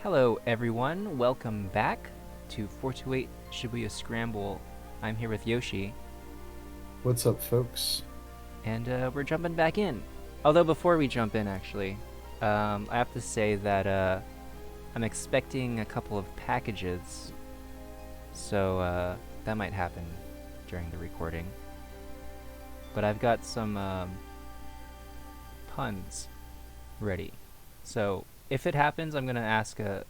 Hello everyone, welcome back to 428 Shibuya Scramble. I'm here with Yoshi, What's up, folks? and we're jumping back in. Although before we jump in, actually, I have to say that I'm expecting a couple of packages, so that might happen during the recording. But I've got some puns ready. So if it happens, I'm gonna ask a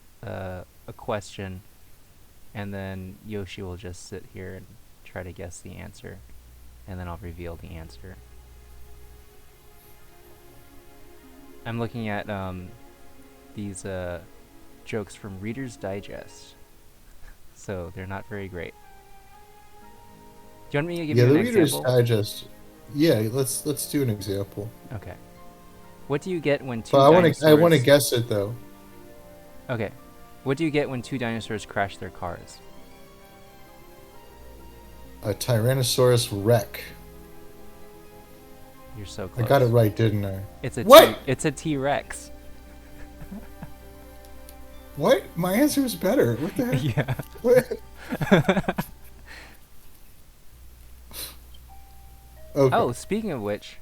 question, and then Yoshi will just sit here and try to guess the answer, and then I'll reveal the answer. I'm looking at these jokes from Reader's Digest, so they're not very great. Do you want me to give Yeah, you an the Reader's example? Digest. Yeah, let's do an example. Okay. What do you get when But two I want to dinosaurs... guess it though. Okay. What do you get when two dinosaurs crash their cars? A Tyrannosaurus Rex. You're so I got it close. right, didn't I? It's a What? It's a T-Rex. What? My answer is better. What the heck? Yeah. What? Okay. Oh, speaking of which,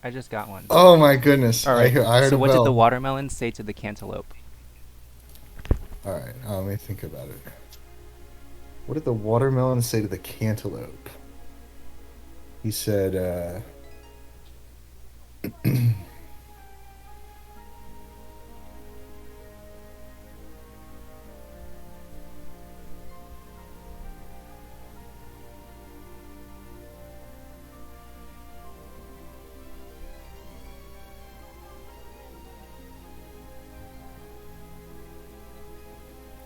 I just got one. Oh my goodness! All right. I heard So a what did the bell. watermelon say to the cantaloupe? All right, let me think about it. What did the watermelon say to the cantaloupe? He said,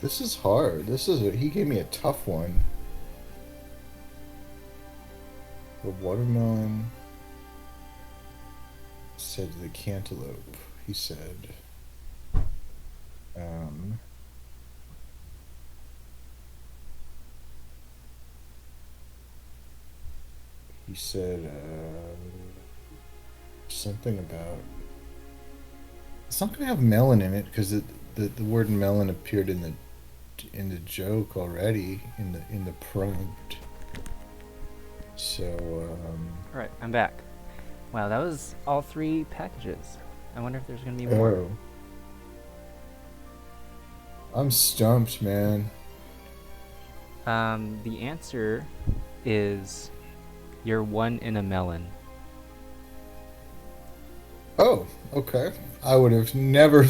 "This is hard. He gave me a tough one." The watermelon said to the cantaloupe. He said, um, he said something about. It's not gonna have melon in it because the word melon appeared in the joke already in the prompt. So All right, I'm back. Wow, that was all three packages. I wonder if there's gonna be more. oh, I'm stumped, man. The answer is you're one in a melon. Oh, okay. I would have never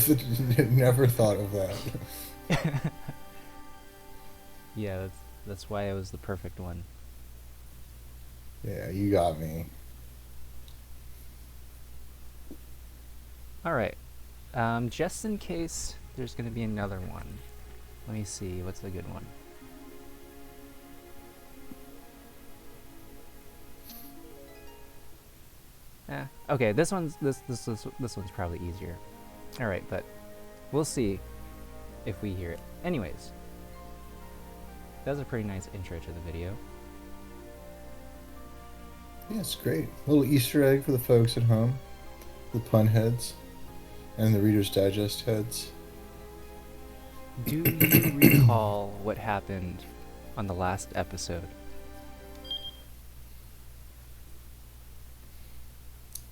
never thought of that. Yeah, that's why it was the perfect one. Yeah, you got me. All right. Just in case there's gonna be another one. Let me see. What's a good one? Okay. This one's probably easier. All right, but we'll see if we hear it. Anyways, that was a pretty nice intro to the video. Yeah, it's great. Little Easter egg for the folks at home, the pun heads, and the Reader's Digest heads. Do you recall what happened on the last episode?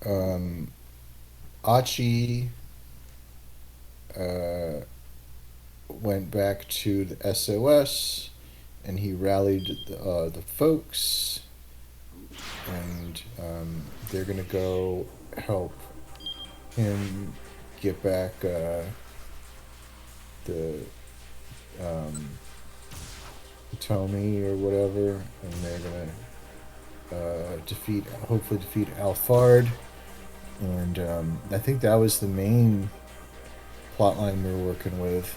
Um, Achi uh, went back to the SOS, and he rallied the folks, and they're gonna go help him get back the um, Tomy or whatever, and they're gonna hopefully defeat Alphard. And I think that was the main plotline we were working with.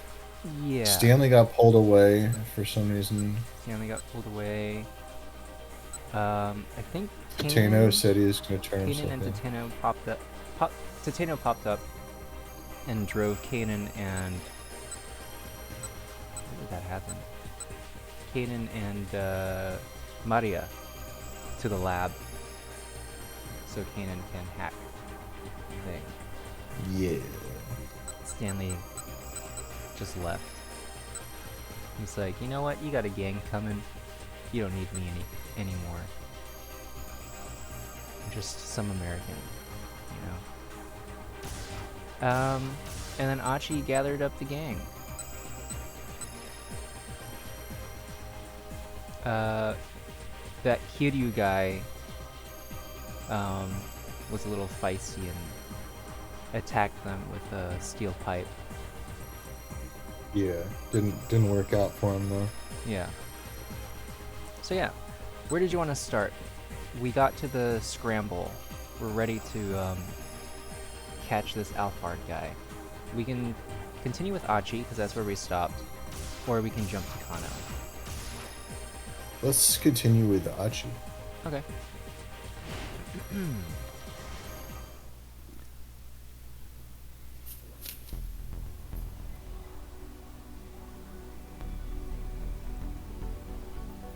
Yeah. Stanley got pulled away for some reason. Stanley got pulled away. I think Tano said he was going to turn Kanan himself and in. Tateno popped up. Tateno popped up and drove Kanan and... Where did that happen? Kanan and Maria to the lab so Kanan can hack the thing. Yeah. Stanley just left. He's like, you know what? You got a gang coming. You don't need me anymore. I'm just some American, you know. And then Achi gathered up the gang. That Kiryu guy was a little feisty and attacked them with a steel pipe. Yeah, didn't work out for him though. Yeah. So yeah, where did you want to start? We got to the Scramble. We're ready to catch this Alphard guy. We can continue with Achi, because that's where we stopped, or we can jump to Kano. Let's continue with Achi. Okay.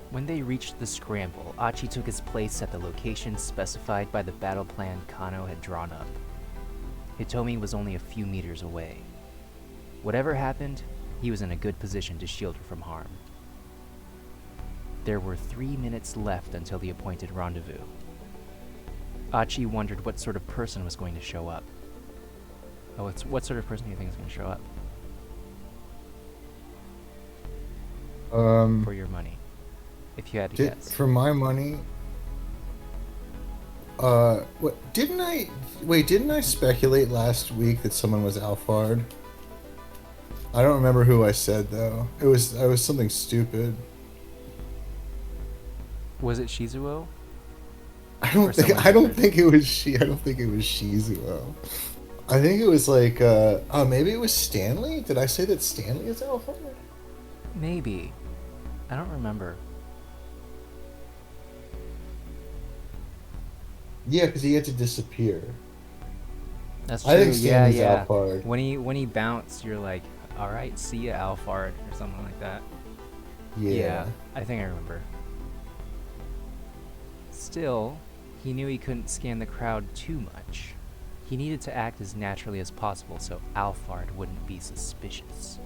When they reached the Scramble, Achi took his place at the location specified by the battle plan Kano had drawn up. Hitomi was only a few meters away. Whatever happened, he was in a good position to shield her from harm. There were 3 minutes left until the appointed rendezvous. Achi wondered what sort of person was going to show up. Oh, what sort of person do you think is going to show up? For your money. If you had to guess. For my money, didn't I speculate last week that someone was Alphard? I don't remember who I said though. I was something stupid. Was it Shizuo? I don't think it was Shizuo. I think it was like maybe it was Stanley? Did I say that Stanley is Alphard? Maybe. I don't remember. Yeah, because he had to disappear. That's true. I think Stanley's yeah. Alphard. When he bounced, you're like, all right, see ya, Alphard, or something like that. Yeah. I think I remember. Still, he knew he couldn't scan the crowd too much. He needed to act as naturally as possible so Alphard wouldn't be suspicious.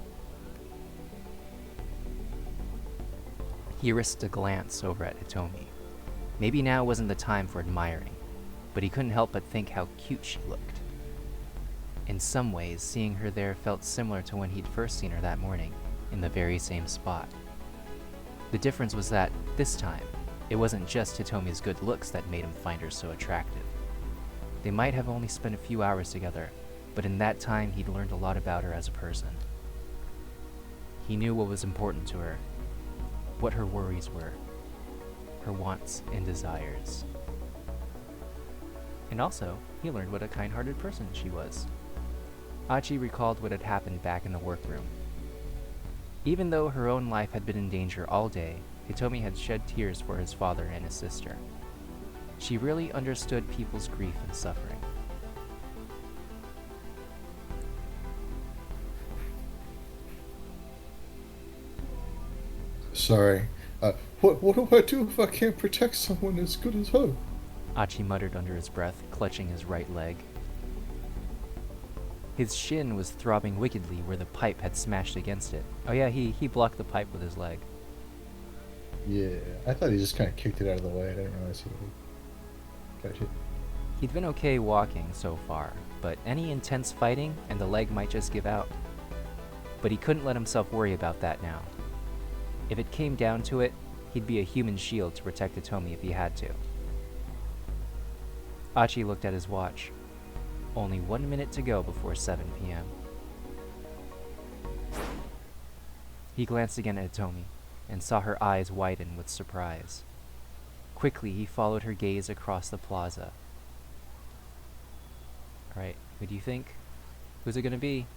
He risked a glance over at Hitomi. Maybe now wasn't the time for admiring, but he couldn't help but think how cute she looked. In some ways, seeing her there felt similar to when he'd first seen her that morning, in the very same spot. The difference was that, this time, it wasn't just Hitomi's good looks that made him find her so attractive. They might have only spent a few hours together, but in that time he'd learned a lot about her as a person. He knew what was important to her, what her worries were, her wants and desires. And also, he learned what a kind-hearted person she was. Achi recalled what had happened back in the workroom. Even though her own life had been in danger all day, Hitomi had shed tears for his father and his sister. She really understood people's grief and suffering. Sorry. What do I do if I can't protect someone as good as her? Achi muttered under his breath, clutching his right leg. His shin was throbbing wickedly where the pipe had smashed against it. Oh yeah, he blocked the pipe with his leg. Yeah, I thought he just kind of kicked it out of the way. I didn't realize he got hit. He'd been okay walking so far, but any intense fighting and the leg might just give out. But he couldn't let himself worry about that now. If it came down to it, he'd be a human shield to protect Hitomi if he had to. Achi looked at his watch. Only 1 minute to go before 7 p.m. He glanced again at Hitomi and saw her eyes widen with surprise. Quickly, he followed her gaze across the plaza. Alright, who do you think? Who's it gonna be?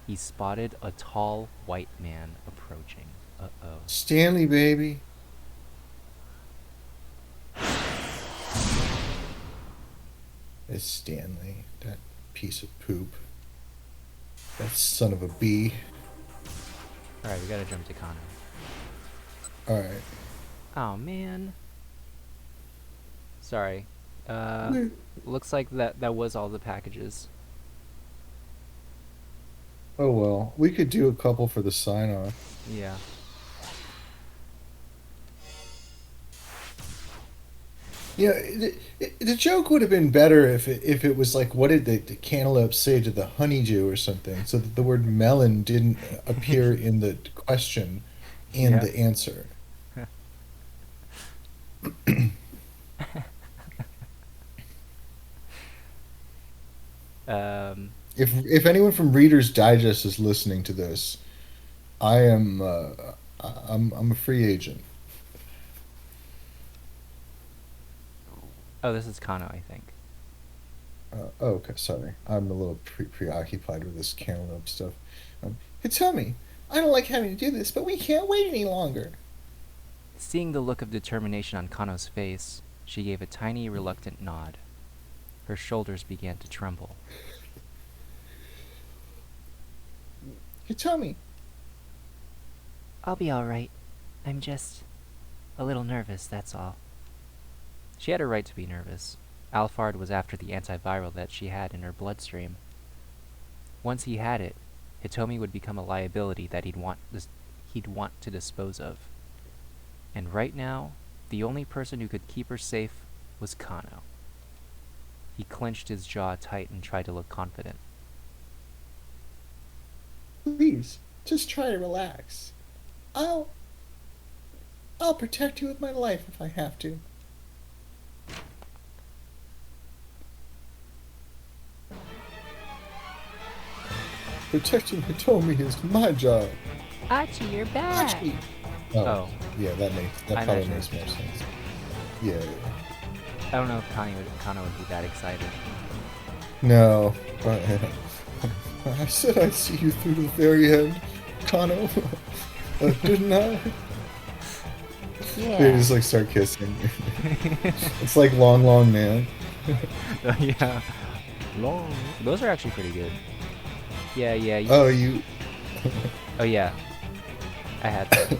He spotted a tall white man approaching. Uh-oh. Stanley, baby. It's Stanley, that piece of poop. That son of a bee. Alright, we gotta jump to Kano. Alright. Oh, man. Sorry. Looks like that was all the packages. Oh well, we could do a couple for the sign-off. Yeah. The joke would have been better if it was like, what did the cantaloupe say to the honeydew or something, so that the word melon didn't appear in the question and Yeah. the answer. Um, If anyone from Reader's Digest is listening to this, I am I'm a free agent. oh, this is Kano, I think. Oh, okay, sorry. I'm a little preoccupied with this cantaloupe stuff. Hey, tell me, I don't like having to do this, but we can't wait any longer. Seeing the look of determination on Kano's face, she gave a tiny, reluctant nod. Her shoulders began to tremble. Hey, tell me. I'll be alright. I'm just a little nervous, that's all. She had a right to be nervous. Alphard was after the antiviral that she had in her bloodstream. Once he had it, Hitomi would become a liability that he'd want to dispose of. And right now, the only person who could keep her safe was Kano. He clenched his jaw tight and tried to look confident. Please, just try to relax. I'll I'll protect you with my life if I have to. Protecting Hitomi is my job. Achi, you're back! Achi. Oh, Yeah, that I probably imagine makes more it's- sense. Yeah. I don't know if Kano would be that excited. No, but I said I'd see you through to the very end, Kano. Didn't I? They just like start kissing. It's like Long Long Man. Yeah. Long. Those are actually pretty good. Yeah, yeah. Oh, you. Oh, yeah. I had that.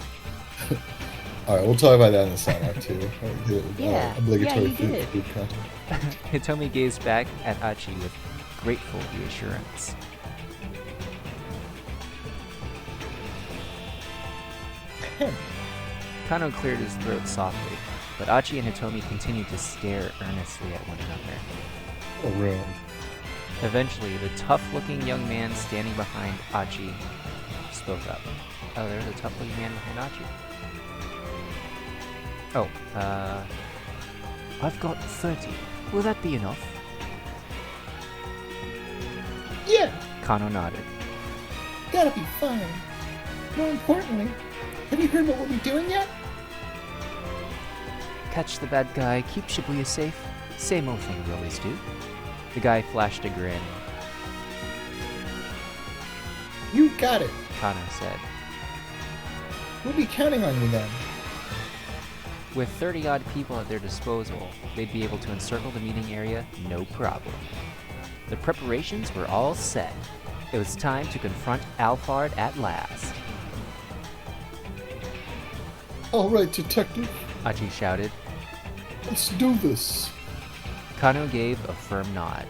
All right, we'll talk about that in the sign off too. Yeah, Obligatory yeah, you did. food content. Hitomi gazed back at Achi with grateful reassurance. Kano cleared his throat softly, but Achi and Hitomi continued to stare earnestly at one another. Oh, real. Eventually, the tough-looking young man standing behind Achi spoke up. Oh, there's a tough-looking man behind Achi. Oh, I've got 30. Will that be enough? Yeah, Kano nodded. that'll be fine. More importantly, have you heard what we'll be doing yet? Catch the bad guy, keep Shibuya safe. Same old thing we always do. The guy flashed a grin. You got it. Kano said. We'll be counting on you then. With 30-odd people at their disposal, they'd be able to encircle the meeting area no problem. The preparations were all set. It was time to confront Alphard at last. All right, detective. Achi shouted. Let's do this. Kano gave a firm nod.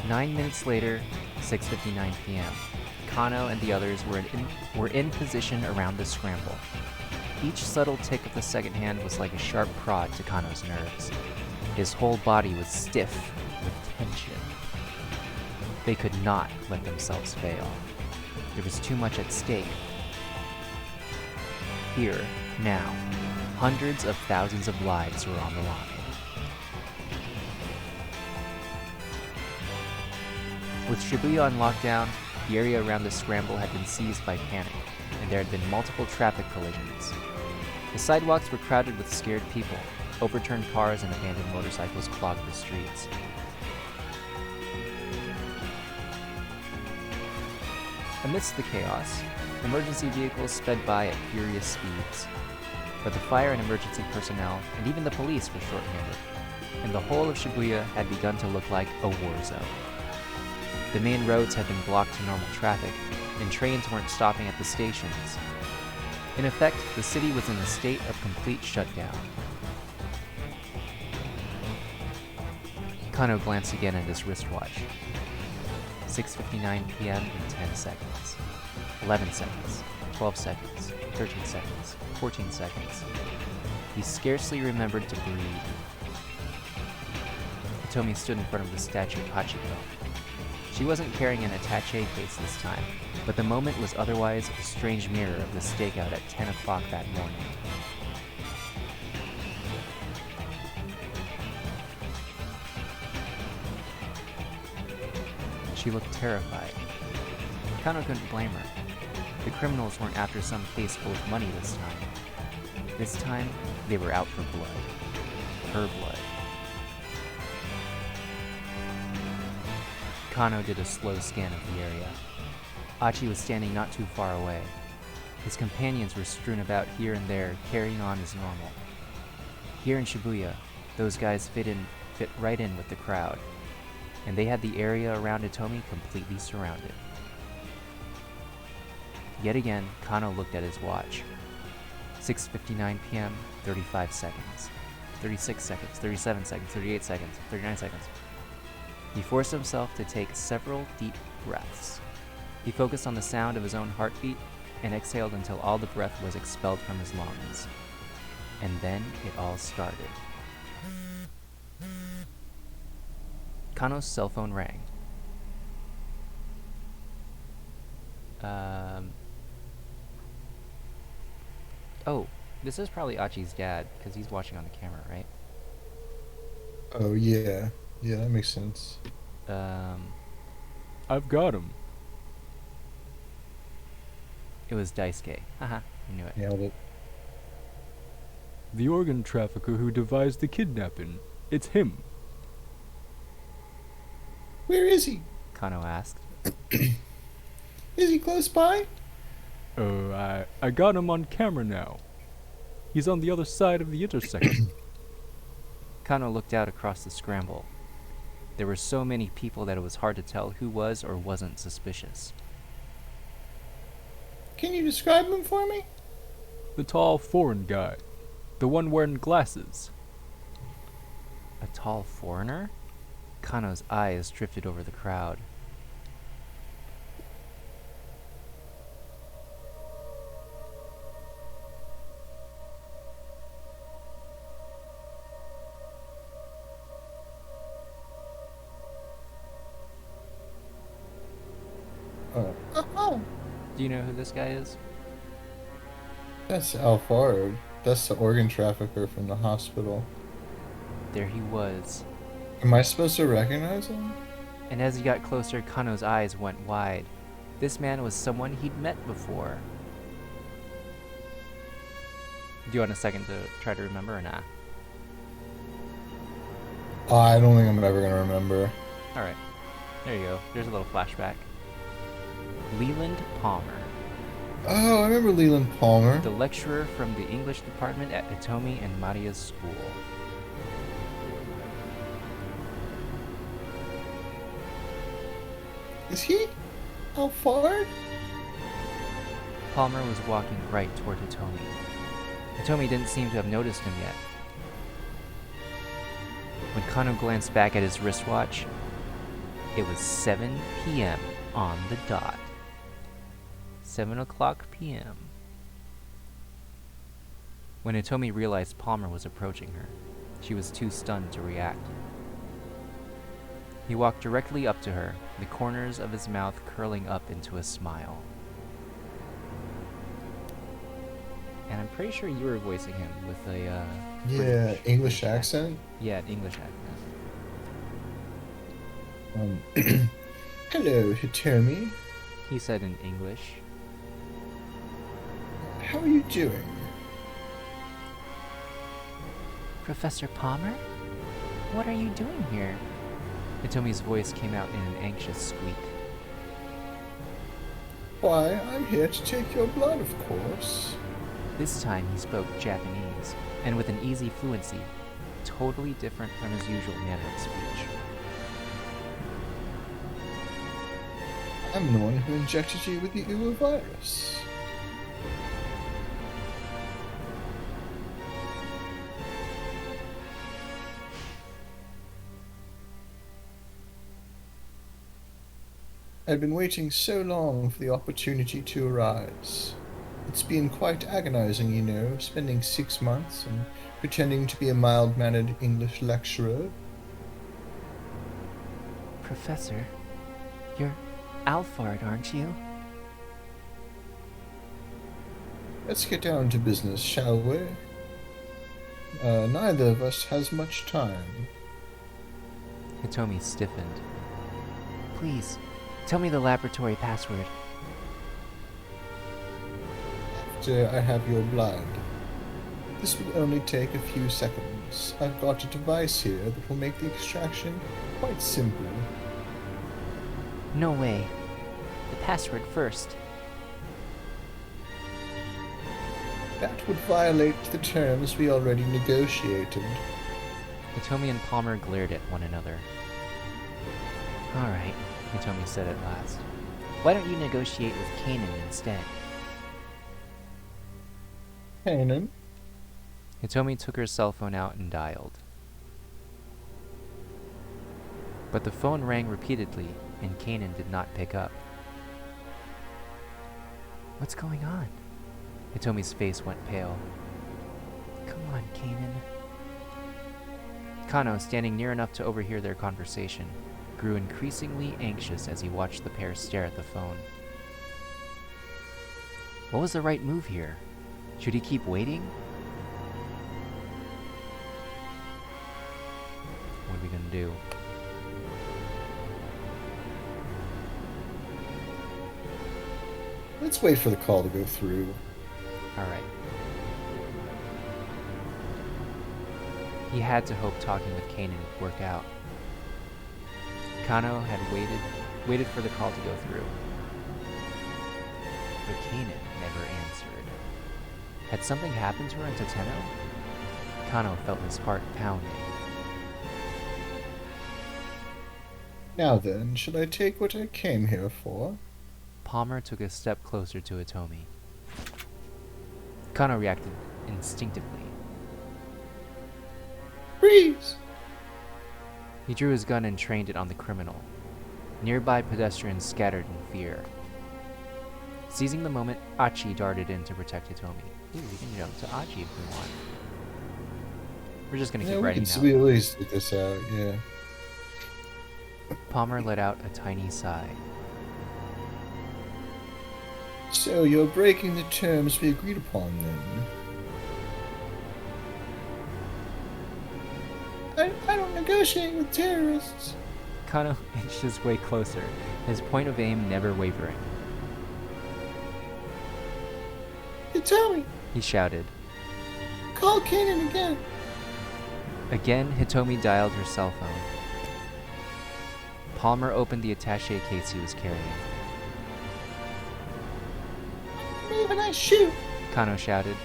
Nine minutes later, 6:59 p.m., Kano and the others were in position around the scramble. Each subtle tick of the second hand was like a sharp prod to Kano's nerves. His whole body was stiff with tension. They could not let themselves fail. There was too much at stake. Here, now, hundreds of thousands of lives were on the line. With Shibuya on lockdown, the area around the scramble had been seized by panic, and there had been multiple traffic collisions. The sidewalks were crowded with scared people. Overturned cars and abandoned motorcycles clogged the streets. Amidst the chaos, emergency vehicles sped by at furious speeds. But the fire and emergency personnel, and even the police, were short-handed, and the whole of Shibuya had begun to look like a war zone. The main roads had been blocked to normal traffic, and trains weren't stopping at the stations. In effect, the city was in a state of complete shutdown. Kano glanced again at his wristwatch. 6:59 p.m. in 10 seconds. 11 seconds. 12 seconds. 13 seconds. 14 seconds. He scarcely remembered to breathe. Hitomi stood in front of the statue of Hachiko. She wasn't carrying an attaché case this time, but the moment was otherwise a strange mirror of the stakeout at 10 o'clock that morning. She looked terrified. Kano couldn't blame her. The criminals weren't after some case full of money this time. This time, they were out for blood. Her blood. Kano did a slow scan of the area. Achi was standing not too far away. His companions were strewn about here and there, carrying on as normal. Here in Shibuya, those guys fit right in with the crowd, and they had the area around Hitomi completely surrounded. Yet again, Kano looked at his watch. 6:59 p.m., 35 seconds. 36 seconds, 37 seconds, 38 seconds, 39 seconds. He forced himself to take several deep breaths. He focused on the sound of his own heartbeat and exhaled until all the breath was expelled from his lungs. And then it all started. Kano's cell phone rang. Oh, this is probably Achi's dad, because he's watching on the camera, right? Oh, yeah. Yeah, that makes sense. I've got him. It was Daisuke. Haha, I knew it. Nailed it. The organ trafficker who devised the kidnapping. It's him. Where is he? Kano asked. Is he close by? I got him on camera now. He's on the other side of the intersection. Kano looked out across the scramble. There were so many people that it was hard to tell who was or wasn't suspicious. Can you describe him for me? The tall foreign guy. The one wearing glasses. A tall foreigner? Kano's eyes drifted over the crowd. Oh. Do you know who this guy is? That's Alphard. That's the organ trafficker from the hospital. There he was. Am I supposed to recognize him? And as he got closer, Kano's eyes went wide. This man was someone he'd met before. Do you want a second to try to remember or not? I don't think I'm ever going to remember. Alright. There you go. There's a little flashback. Leland Palmer. Oh, I remember Leland Palmer. The lecturer from the English department at Hitomi and Maria's school. Is he Alphard? Palmer was walking right toward Hitomi. Hitomi didn't seem to have noticed him yet. When Kano glanced back at his wristwatch, it was 7 p.m. on the dot. 7 o'clock p.m. When Hitomi realized Palmer was approaching her, she was too stunned to react. He walked directly up to her, the corners of his mouth curling up into a smile. And I'm pretty sure you were voicing him with a, Yeah, English accent. Yeah, an English accent. Hello, Hitomi. He said in English. How are you doing? Professor Palmer? What are you doing here? Hitomi's voice came out in an anxious squeak. Why, I'm here to take your blood, of course. This time he spoke Japanese, and with an easy fluency, totally different from his usual manner of speech. I'm the one who injected you with the Uwu virus. I've been waiting so long for the opportunity to arise. It's been quite agonizing, you know, spending 6 months and pretending to be a mild-mannered English lecturer. Professor, you're Alphard, aren't you? Let's get down to business, shall we? Neither of us has much time. Hitomi stiffened. Please, tell me the laboratory password. After I have your blood. This will only take a few seconds. I've got a device here that will make the extraction quite simple. No way. The password first. That would violate the terms we already negotiated. Hitomi and Palmer glared at one another. Alright, Hitomi said at last. Why don't you negotiate with Kanan instead? Kanan? Hitomi took her cell phone out and dialed. But the phone rang repeatedly, and Kanan did not pick up. What's going on? Hitomi's face went pale. Come on, Kanan. Kano, standing near enough to overhear their conversation, grew increasingly anxious as he watched the pair stare at the phone. What was the right move here? Should he keep waiting? What are we gonna do? Let's wait for the call to go through. Alright. He had to hope talking with Kanan would work out. Kano had waited for the call to go through. But Kanan never answered. Had something happened to her in Tateno? Kano felt his heart pounding. Now then, should I take what I came here for? Palmer took a step closer to Hitomi. Kano reacted instinctively. Freeze! He drew his gun and trained it on the criminal. Nearby pedestrians scattered in fear. Seizing the moment, Achi darted in to protect Hitomi. Ooh, we can jump to Achi if we want. We're just gonna keep we writing can now. at least get this out, yeah. Palmer let out a tiny sigh. So you're breaking the terms we agreed upon, then? I don't negotiate with terrorists. Kano inched his way closer, his point of aim never wavering. You tell me. He shouted. Call Kanan again. Again, Hitomi dialed her cell phone. Palmer opened the attaché case he was carrying. Move and I shoot. Kano shouted.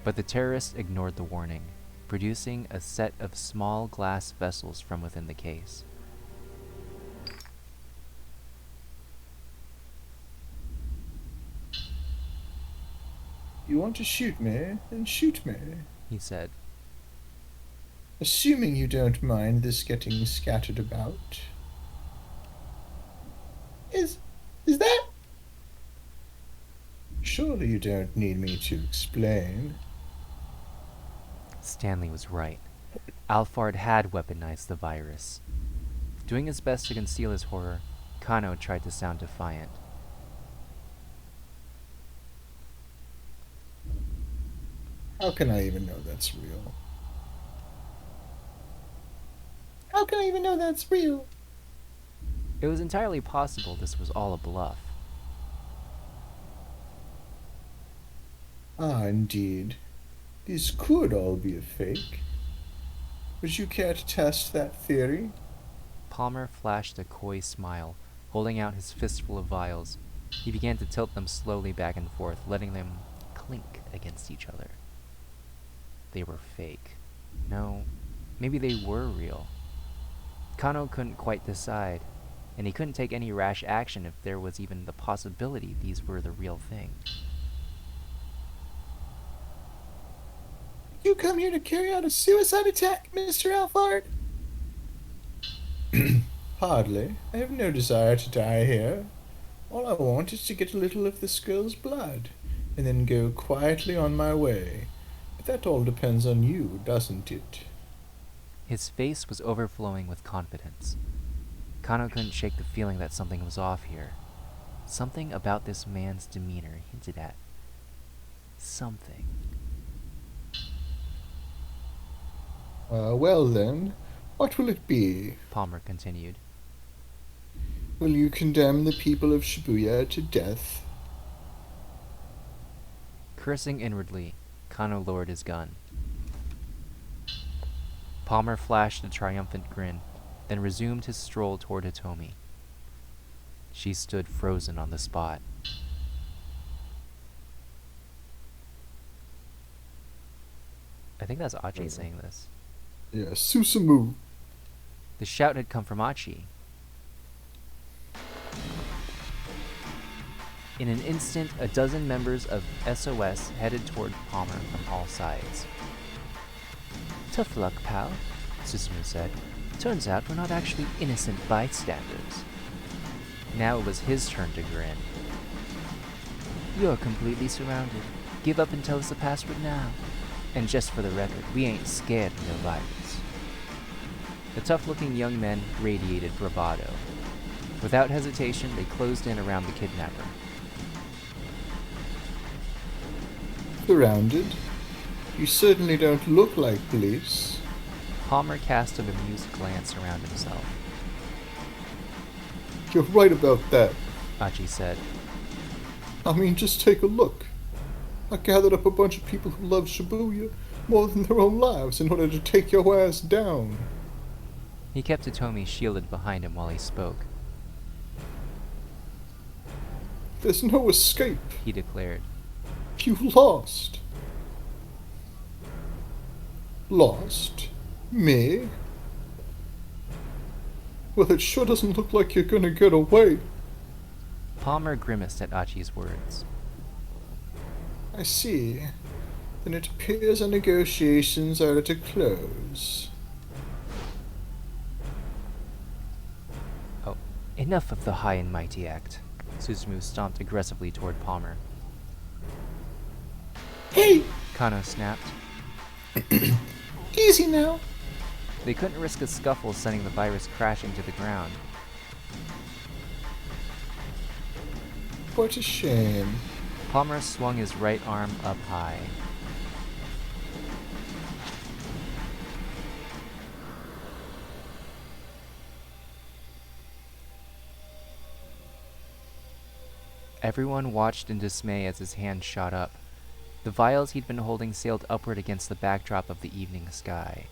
But the terrorist ignored the warning, producing a set of small glass vessels from within the case. You want to shoot me? Then shoot me. He said. Assuming you don't mind this getting scattered about. Is that? Surely you don't need me to explain. Stanley was right. Alphard had weaponized the virus. Doing his best to conceal his horror, Kano tried to sound defiant. How can I even know that's real? How can I even know that's real? It was entirely possible this was all a bluff. Ah, indeed. These could all be a fake. Would you care to test that theory? Palmer flashed a coy smile, holding out his fistful of vials. He began to tilt them slowly back and forth, letting them clink against each other. They were fake. No, maybe they were real. Kano couldn't quite decide, and he couldn't take any rash action if there was even the possibility these were the real thing. You come here to carry out a suicide attack, Mr. Alphard? Hardly. I have no desire to die here. All I want is to get a little of this girl's blood, and then go quietly on my way. But that all depends on you, doesn't it? His face was overflowing with confidence. Kano couldn't shake the feeling that something was off here. Something about this man's demeanor hinted at something. Well then, what will it be? Palmer continued. Will you condemn the people of Shibuya to death? Cursing inwardly, Kano lowered his gun. Palmer flashed a triumphant grin, then resumed his stroll toward Hitomi. She stood frozen on the spot. I think that's Achi saying this. Yeah, Susumu. The shout had come from Achi. In an instant, a dozen members of SOS headed toward Palmer from all sides. "Tough luck, pal," Susumu said. "Turns out we're not actually innocent bystanders." Now it was his turn to grin. "You're completely surrounded. Give up and tell us the password now. And just for the record, we ain't scared of no virus." The tough-looking young men radiated bravado. Without hesitation, they closed in around the kidnapper. Surrounded? You certainly don't look like police. Palmer cast a bemused glance around himself. You're right about that. Achi said. I mean, just take a look. I gathered up a bunch of people who love Shibuya more than their own lives in order to take your ass down. He kept Hitomi shielded behind him while he spoke. There's no escape. He declared. You lost. Lost? Me? Well, it sure doesn't look like you're gonna get away. Palmer grimaced at Achi's words. I see. Then it appears our negotiations are at a close. Oh, enough of the high and mighty act. Susumu stomped aggressively toward Palmer. Hey! Kano snapped. Easy now. They couldn't risk a scuffle sending the virus crashing to the ground. What a shame. Palmer swung his right arm up high. Everyone watched in dismay as his hand shot up. The vials he'd been holding sailed upward against the backdrop of the evening sky.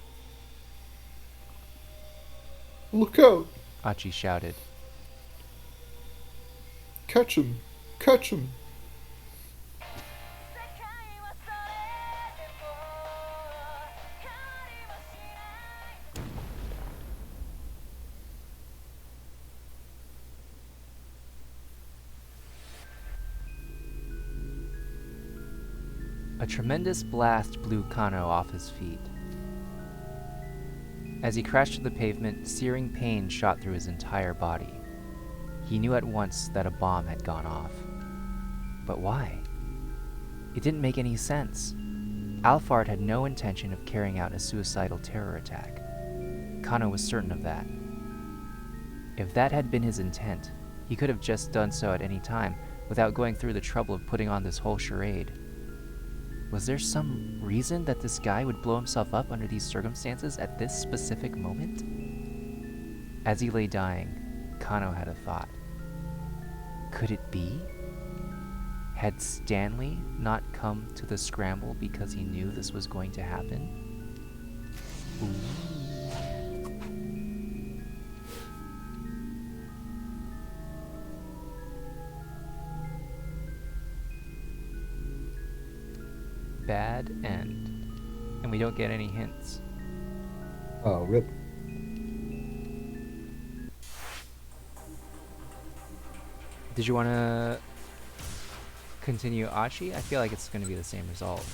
Look out! Achi shouted. Catch him! Catch him! A tremendous blast blew Kano off his feet. As he crashed to the pavement, searing pain shot through his entire body. He knew at once that a bomb had gone off. But why? It didn't make any sense. Alphard had no intention of carrying out a suicidal terror attack. Kano was certain of that. If that had been his intent, he could have just done so at any time without going through the trouble of putting on this whole charade. Was there some reason that this guy would blow himself up under these circumstances at this specific moment? As he lay dying, Kano had a thought. Could it be? Had Stanley not come to the Scramble because he knew this was going to happen? Ooh. Bad end. And we don't get any hints. Oh, rip. Did you want to continue Achi? I feel like it's going to be the same result.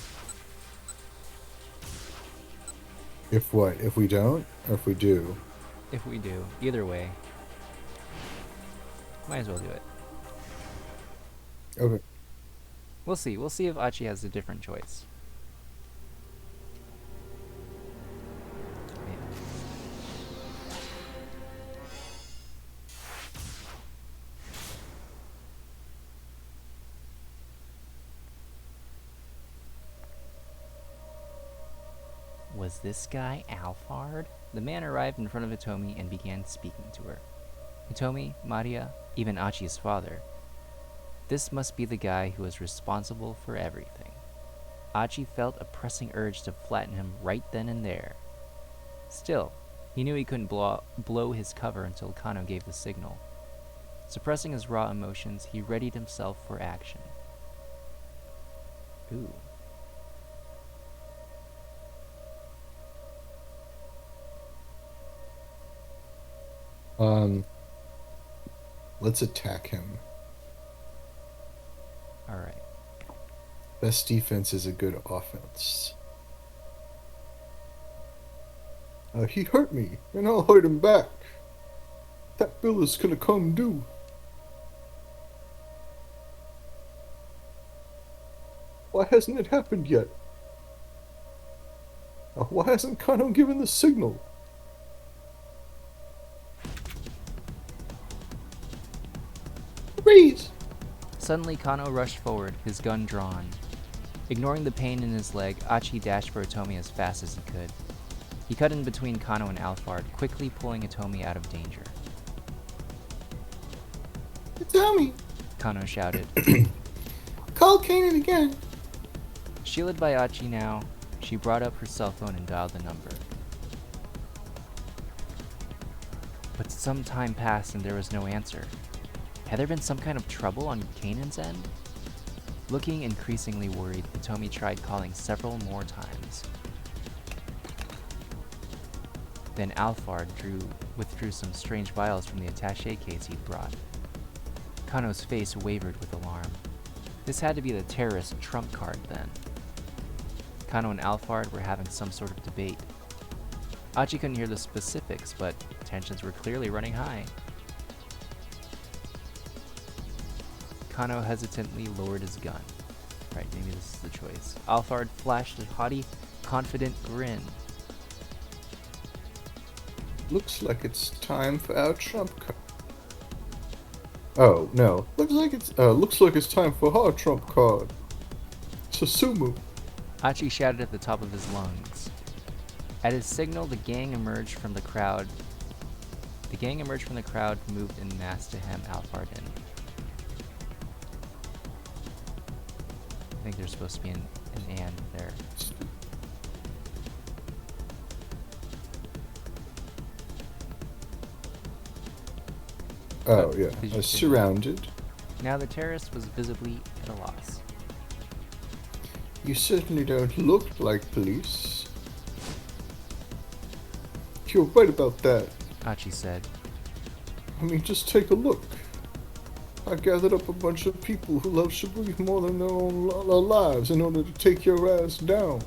If what? If we don't? Or if we do? If we do. Either way. Might as well do it. Okay. We'll see. We'll see if Achi has a different choice. Yeah. Was this guy Alphard? The man arrived in front of Hitomi and began speaking to her. Hitomi, Maria, even Achi's father. This must be the guy who was responsible for everything. Achi felt a pressing urge to flatten him right then and there. Still, he knew he couldn't blow his cover until Kano gave the signal. Suppressing his raw emotions, he readied himself for action. Ooh. Let's attack him. Alright. Best defense is a good offense. He hurt me, and I'll hurt him back. That bill is gonna come due. Why hasn't it happened yet? Why hasn't Kano given the signal? Freeze! Suddenly, Kano rushed forward, his gun drawn. Ignoring the pain in his leg, Achi dashed for Hitomi as fast as he could. He cut in between Kano and Alphard, quickly pulling Hitomi out of danger. Hitomi! Kano shouted. Call Kanan again! Shielded by Achi now, she brought up her cell phone and dialed the number. But some time passed and there was no answer. Had there been some kind of trouble on Kanan's end? Looking increasingly worried, Hitomi tried calling several more times. Then Alphard withdrew some strange vials from the attaché case he'd brought. Kano's face wavered with alarm. This had to be the terrorist trump card then. Kano and Alphard were having some sort of debate. Achi couldn't hear the specifics, but tensions were clearly running high. Kano hesitantly lowered his gun. Right, maybe this is the choice. Alphard flashed a haughty, confident grin. Looks like it's time for our trump card. Oh, no. Looks like it's time for our trump card. Susumu. Achi shouted at the top of his lungs. At his signal, the gang emerged from the crowd. Moved en masse to hem Alphard in. I think there's supposed to be an and there. Oh, yeah. Surrounded. Now the terrorist was visibly at a loss. You certainly don't look like police. You're right about that. Achi said. I mean, just take a look. I gathered up a bunch of people who love Shibuya more than their own lives in order to take your ass down.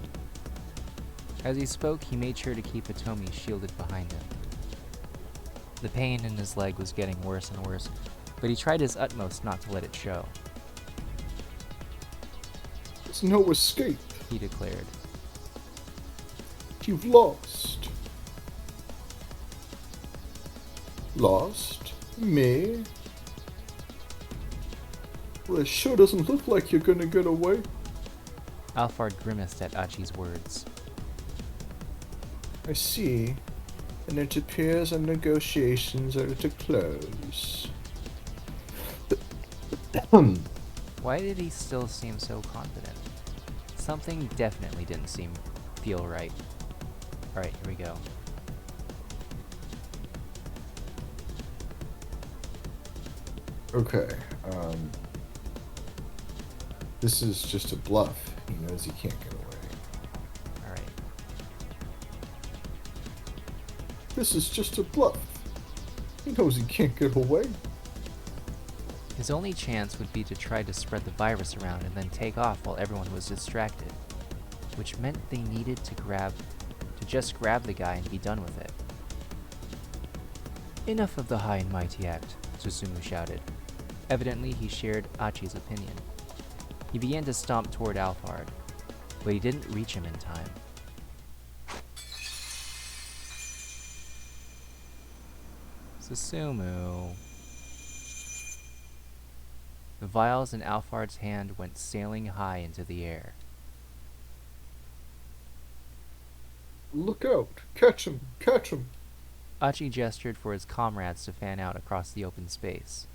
As he spoke, he made sure to keep Hitomi shielded behind him. The pain in his leg was getting worse and worse, but he tried his utmost not to let it show. There's no escape, He declared. You've lost. Lost? Me? Well, it sure doesn't look like you're gonna get away. Alphard grimaced at Achi's words. I see. And it appears our negotiations are at a close. Why did he still seem so confident? Something definitely didn't feel right. Alright, here we go. Okay, this is just a bluff. He knows he can't get away. Alright. This is just a bluff. He knows he can't get away. His only chance would be to try to spread the virus around and then take off while everyone was distracted, which meant they needed to just grab the guy and be done with it. Enough of the high and mighty act. Susumu shouted. Evidently, he shared Achi's opinion. He began to stomp toward Alphard, but he didn't reach him in time. Susumu. The vials in Alphard's hand went sailing high into the air. Look out! Catch him! Catch him! Achi gestured for his comrades to fan out across the open space.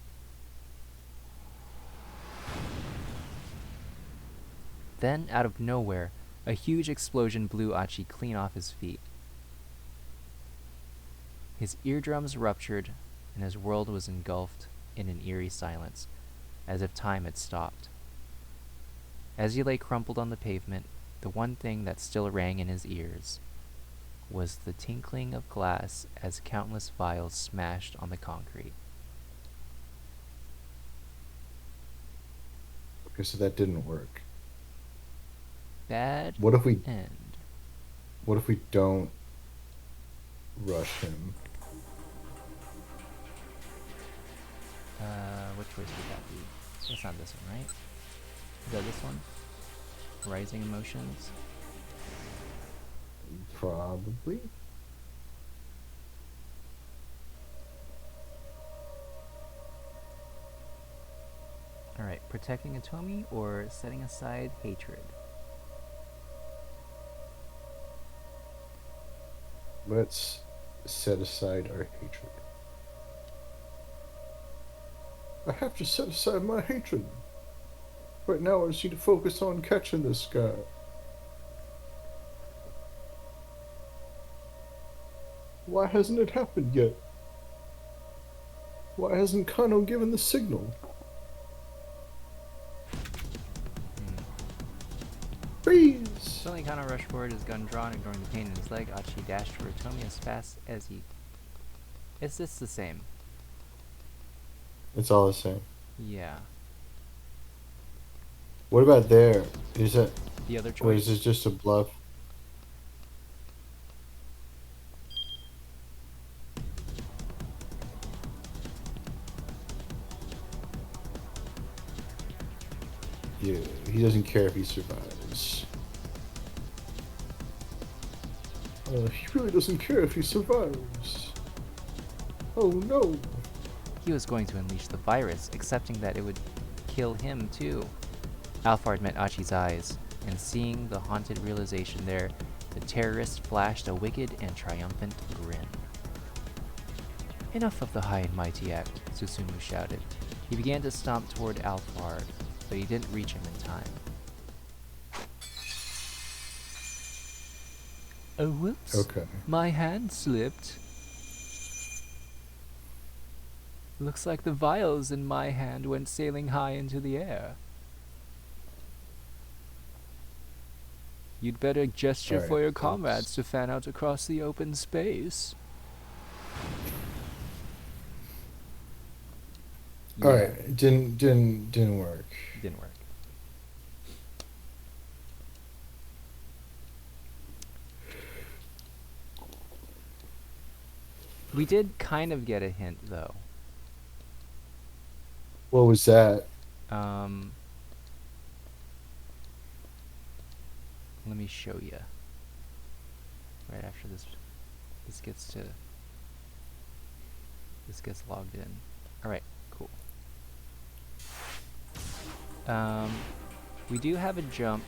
Then, out of nowhere, a huge explosion blew Achi clean off his feet. His eardrums ruptured, and his world was engulfed in an eerie silence, as if time had stopped. As he lay crumpled on the pavement, the one thing that still rang in his ears was the tinkling of glass as countless vials smashed on the concrete. Okay, so that didn't work. Bad What if we end. What if we don't rush him? Which choice would that be? It's not this one, right? Is that this one? Rising emotions? Probably. Alright, protecting Atomi or setting aside hatred? Let's set aside our hatred. I have to set aside my hatred. Right now I just need to focus on catching this guy. Why hasn't it happened yet? Why hasn't Kano given the signal? Freeze! Suddenly Kano rushed forward, his gun drawn, ignoring the pain in his leg. Achi dashed for Atomi as fast as he... Is this the same? It's all the same. Yeah. What about there? Is that... The other choice? Or is this just a bluff? Yeah, he doesn't care if he survives. He really doesn't care if he survives. Oh no! He was going to unleash the virus, accepting that it would kill him too. Alphard met Achi's eyes, and seeing the haunted realization there, the terrorist flashed a wicked and triumphant grin. Enough of the high and mighty act, Susumu shouted. He began to stomp toward Alphard, but he didn't reach him in time. Oh, whoops. Okay. My hand slipped. Looks like the vials in my hand went sailing high into the air. You'd better gesture Alright, for your thanks. comrades to fan out across the open space. Alright, it didn't work. Didn't work. We did kind of get a hint, though. What was that? Let me show you. Right after this gets logged in. All right, cool. We do have a jump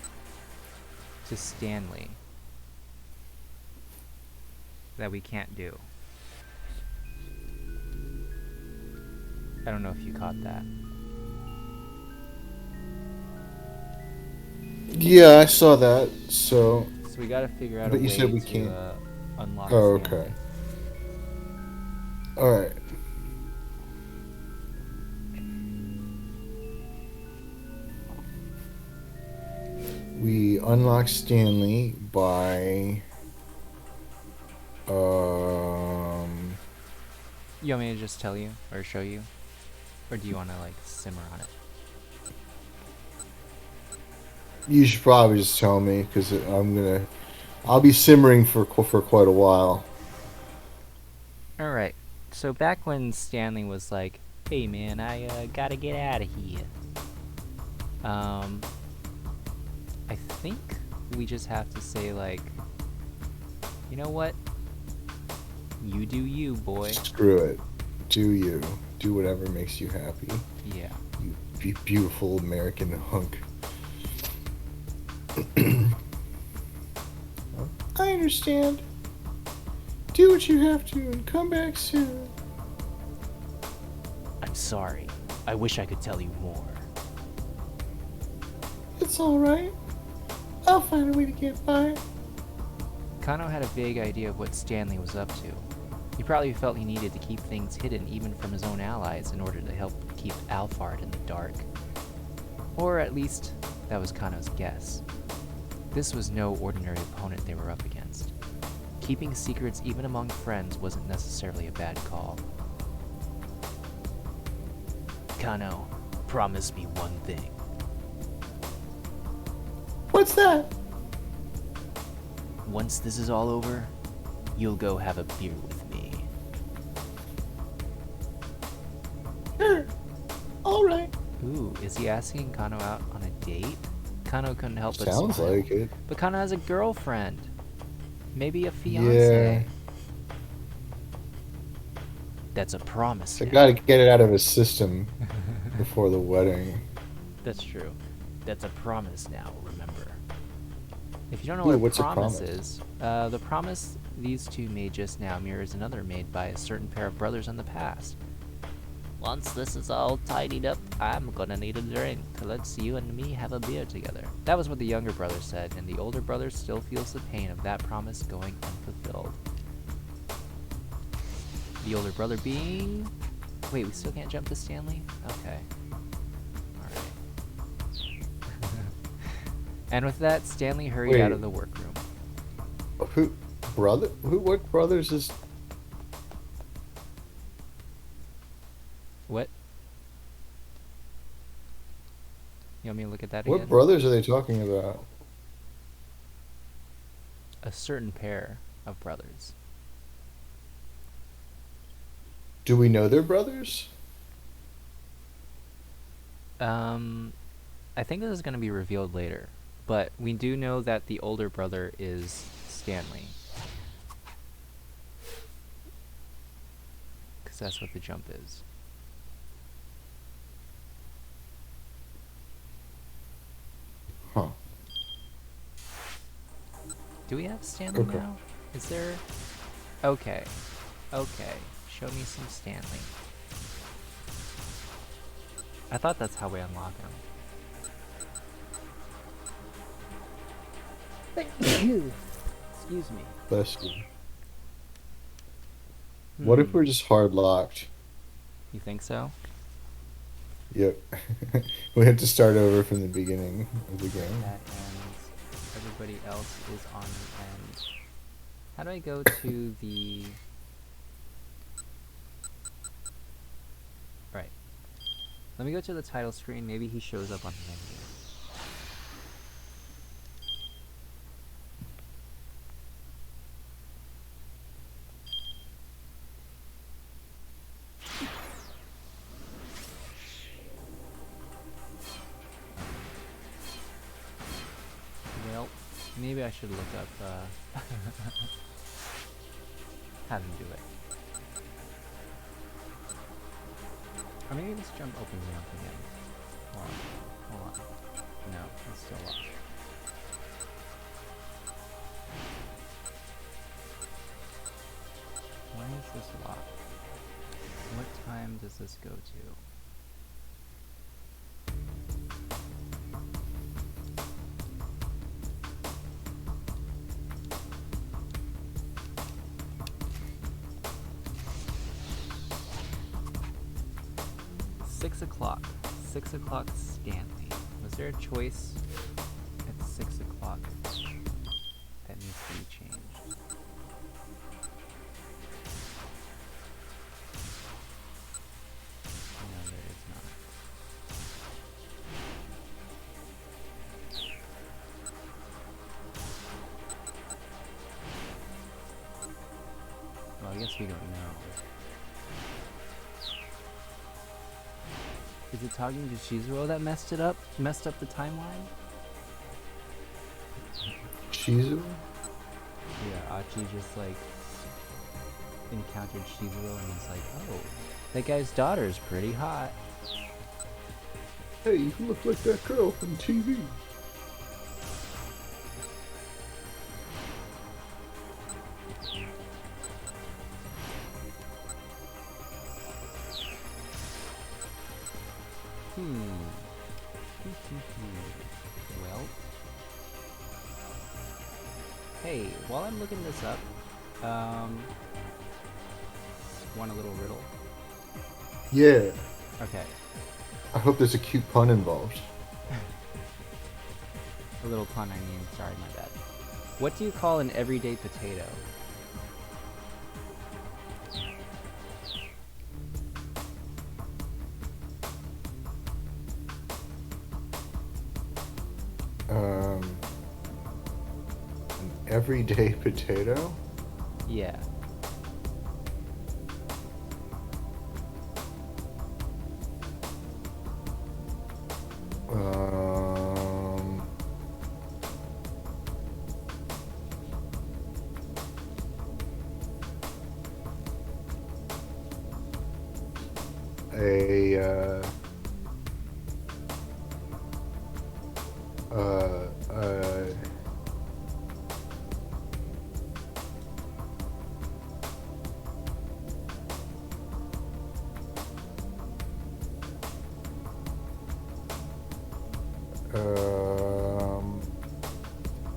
to Stanley that we can't do. I don't know if you caught that. Yeah, I saw that, so... So we gotta figure out But a you way said we to can't. unlock Oh, Stanley. okay. Alright. We unlock Stanley by... You want me to just tell you or show you? Or do you want to like simmer on it? You should probably just tell me, because I'll be simmering for quite a while. Alright, so back when Stanley was like Hey man, I gotta get out of here. I think we just have to say like, you know what? You do you, boy. Screw it. Do you. Do whatever makes you happy. Yeah. You beautiful American hunk. I understand. Do what you have to and come back soon. I'm sorry. I wish I could tell you more. It's alright. I'll find a way to get by. Kano had a vague idea of what Stanley was up to. He probably felt he needed to keep things hidden even from his own allies in order to help keep Alphard in the dark. Or at least, that was Kano's guess. This was no ordinary opponent they were up against. Keeping secrets even among friends wasn't necessarily a bad call. Kano, promise me one thing. What's that? Once this is all over, you'll go have a beer with me. Sure. Alright. Ooh, is he asking Kano out on a date? Kano couldn't help but Sounds smile. like it. But Kano has a girlfriend. Maybe a fiance. Yeah. That's a promise. I now. gotta get it out of his system before the wedding. That's true. That's a promise now, remember. If you don't know Ooh, what what's a promise promise? is, the promise these two made just now mirrors another made by a certain pair of brothers in the past. Once this is all tidied up, I'm gonna need a drink. Let's you and me have a beer together. That was what the younger brother said, and the older brother still feels the pain of that promise going unfulfilled. The older brother being... Wait, we still can't jump to Stanley? Okay. Alright. And with that, Stanley hurried out Wait. of the workroom. What brothers is... What? You want me to look at that What again? brothers are they talking about? A certain pair of brothers. Do we know they're brothers? I think this is going to be revealed later, but we do know that the older brother is Stanley. Because that's what the jump is. Huh. Do we have Stanley Okay. now? Is there... Okay. Okay. Show me some Stanley. I thought that's how we unlock him. Excuse me. Bless you. What if we're just hard locked? You think so? Yep. We have to start over from the beginning of the game. That ends. Everybody else is on the end. How do I go to the... Right. Let me go to the title screen. Maybe he shows up on the menu. Well, maybe I should look up how to do it. Or maybe just jump open me up again. Hold on. No, it's still locked. Why is this locked? What time does this go to? Six o'clock. 6 o'clock Stanley. Was there a choice at 6 o'clock that needs to be changed? No, there is not. Well, I guess we don't know. Is it talking to Shizuo that messed it up? Messed up the timeline? Shizu? Yeah, Achi just like encountered Shizuo and he's like, oh, that guy's daughter's pretty hot. Hey, you look like that girl from TV. Well, hey, while I'm looking this up, want a little riddle? Yeah. Okay, I hope there's a cute pun involved. a little pun, I mean, sorry, my bad. What do you call an everyday potato? An everyday potato? Yeah. Um, a uh, uh,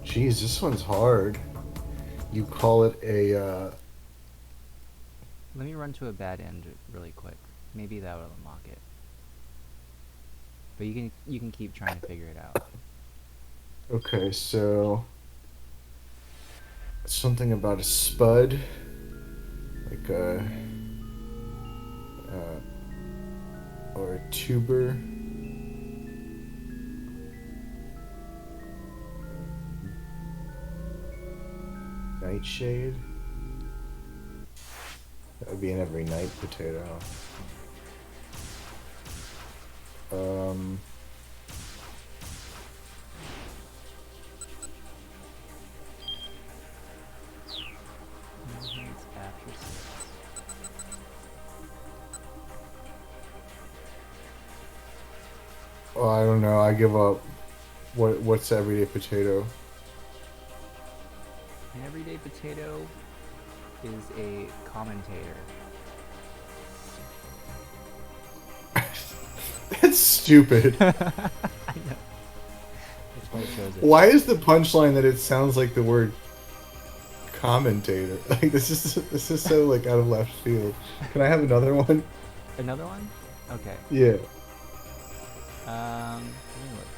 geez, this one's hard. You call it a, Let me run to a bad end really quick. Maybe that will unlock it. But you can keep trying to figure it out. okay, so something about a spud, like or a tuber. Nightshade. That would be an every night potato. It's after 6. Oh, I don't know. I give up. What's everyday potato? An everyday potato is a commentator. That's stupid. I know. That's why it shows it. Why is the punchline that it sounds like the word commentator? Like this is so like out of left field. Can I have another one? Another one? Okay. Yeah. Let me look.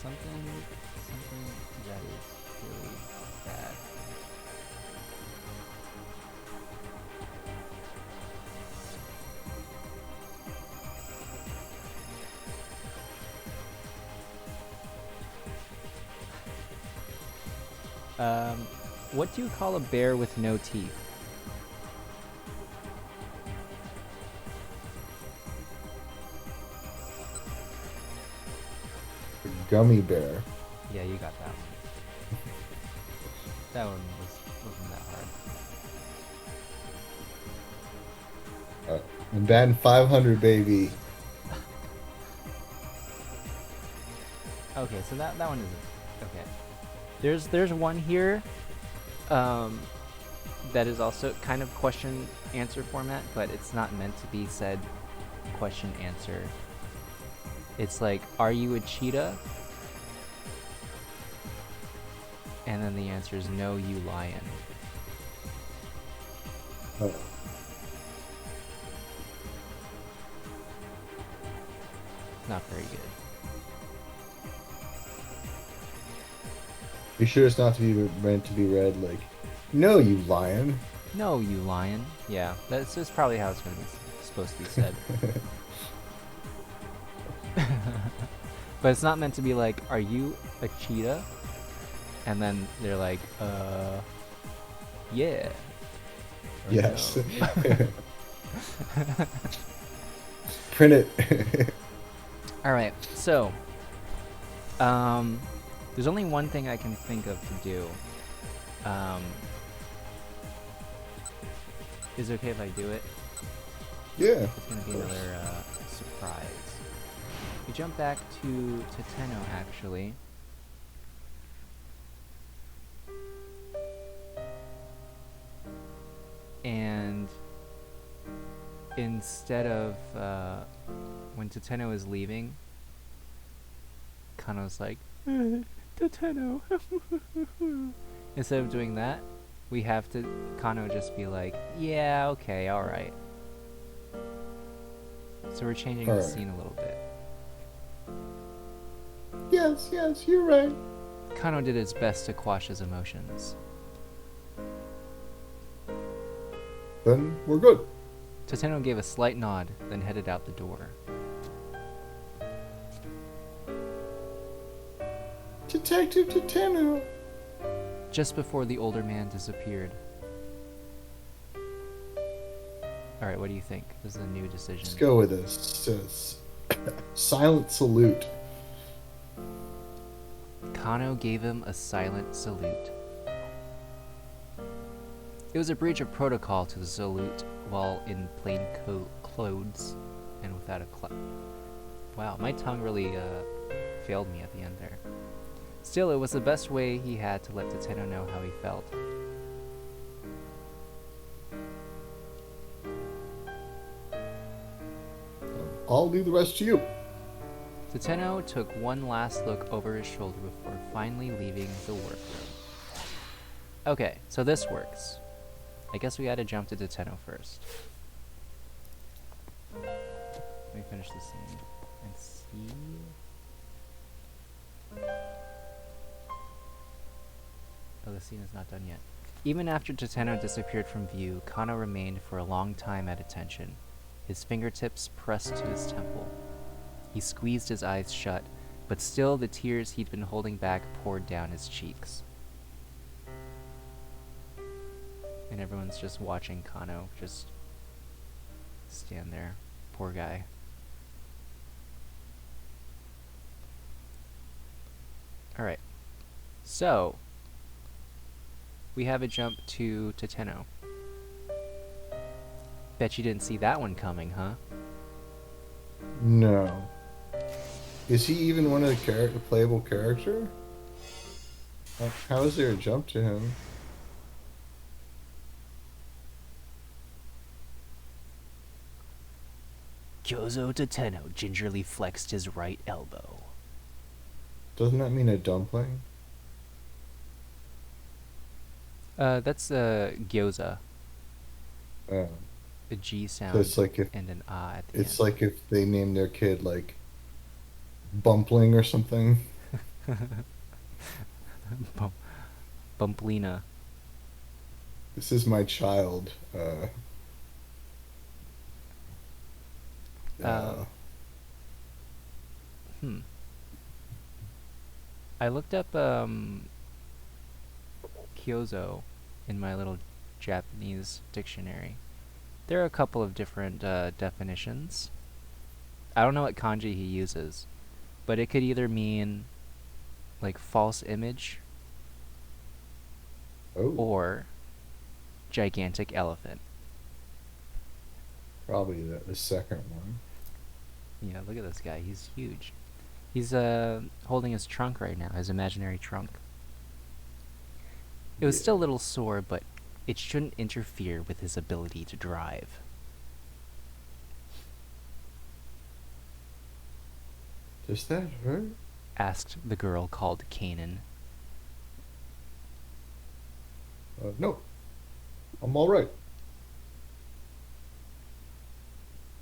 Something that is really bad. What do you call a bear with no teeth? Gummy bear. Yeah, you got that one. That one wasn't that hard. I'm batting 500, baby. Okay, so that one isn't okay. There's one here, that is also kind of question answer format, but it's not meant to be said question answer. It's like, are you a cheetah? And then the answer is no, you lion. Oh. Not very good. You sure it's not to be meant to be read like, no, you lion. No, you lion. Yeah, that's just probably how it's going to be supposed to be said. But it's not meant to be like, are you a cheetah? And then they're like, yeah. Or Yes. no. print it. All right, so there's only one thing I can think of to do. Is it okay if I do it? Yeah. It's gonna be another surprise. We jump back to Tenno actually. And instead of when Tenno is leaving, Kano's like, Tenno. Instead of doing that, we have to Kano just be like, yeah, okay, alright. So we're changing the scene a little bit. Yes, you're right. Kano did his best to quash his emotions. Then we're good. Tenno gave a slight nod, then headed out the door. Detective Tenno. Just before the older man disappeared. Alright, what do you think? This is a new decision. Let's go with this. Silent salute. Kano gave him a silent salute. It was a breach of protocol to salute while in plain clothes and without a Wow, my tongue really failed me at the end there. Still, it was the best way he had to let Tenno know how he felt. I'll leave the rest to you. Tenno took one last look over his shoulder before finally leaving the workroom. Okay, so this works. I guess we gotta jump to Tenno first. Let me finish the scene and see. Oh, the scene is not done yet. Even after Tenno disappeared from view, Kano remained for a long time at attention, his fingertips pressed to his temple. He squeezed his eyes shut, but still the tears he'd been holding back poured down his cheeks. And everyone's just watching Kano just stand there. Poor guy. Alright. So, we have a jump to Tenno. Bet you didn't see that one coming, huh? No. Is he even one of the playable character? How is there a jump to him? Kyozo Tenno gingerly flexed his right elbow. Doesn't that mean a dumpling? That's gyoza. Oh. A G sound So it's like if and an ah at the end. it's like if they named their kid like Bumpling or something. Bumplina. This is my child. I looked up Kyozo in my little Japanese dictionary. There are a couple of different definitions. I don't know what kanji he uses, but it could either mean like false image or gigantic elephant. Probably the second one. Yeah, look at this guy. He's huge. He's holding his trunk right now, his imaginary trunk. It was still a little sore, but it shouldn't interfere with his ability to drive. Does that hurt? Asked the girl called Kanan. No. I'm alright.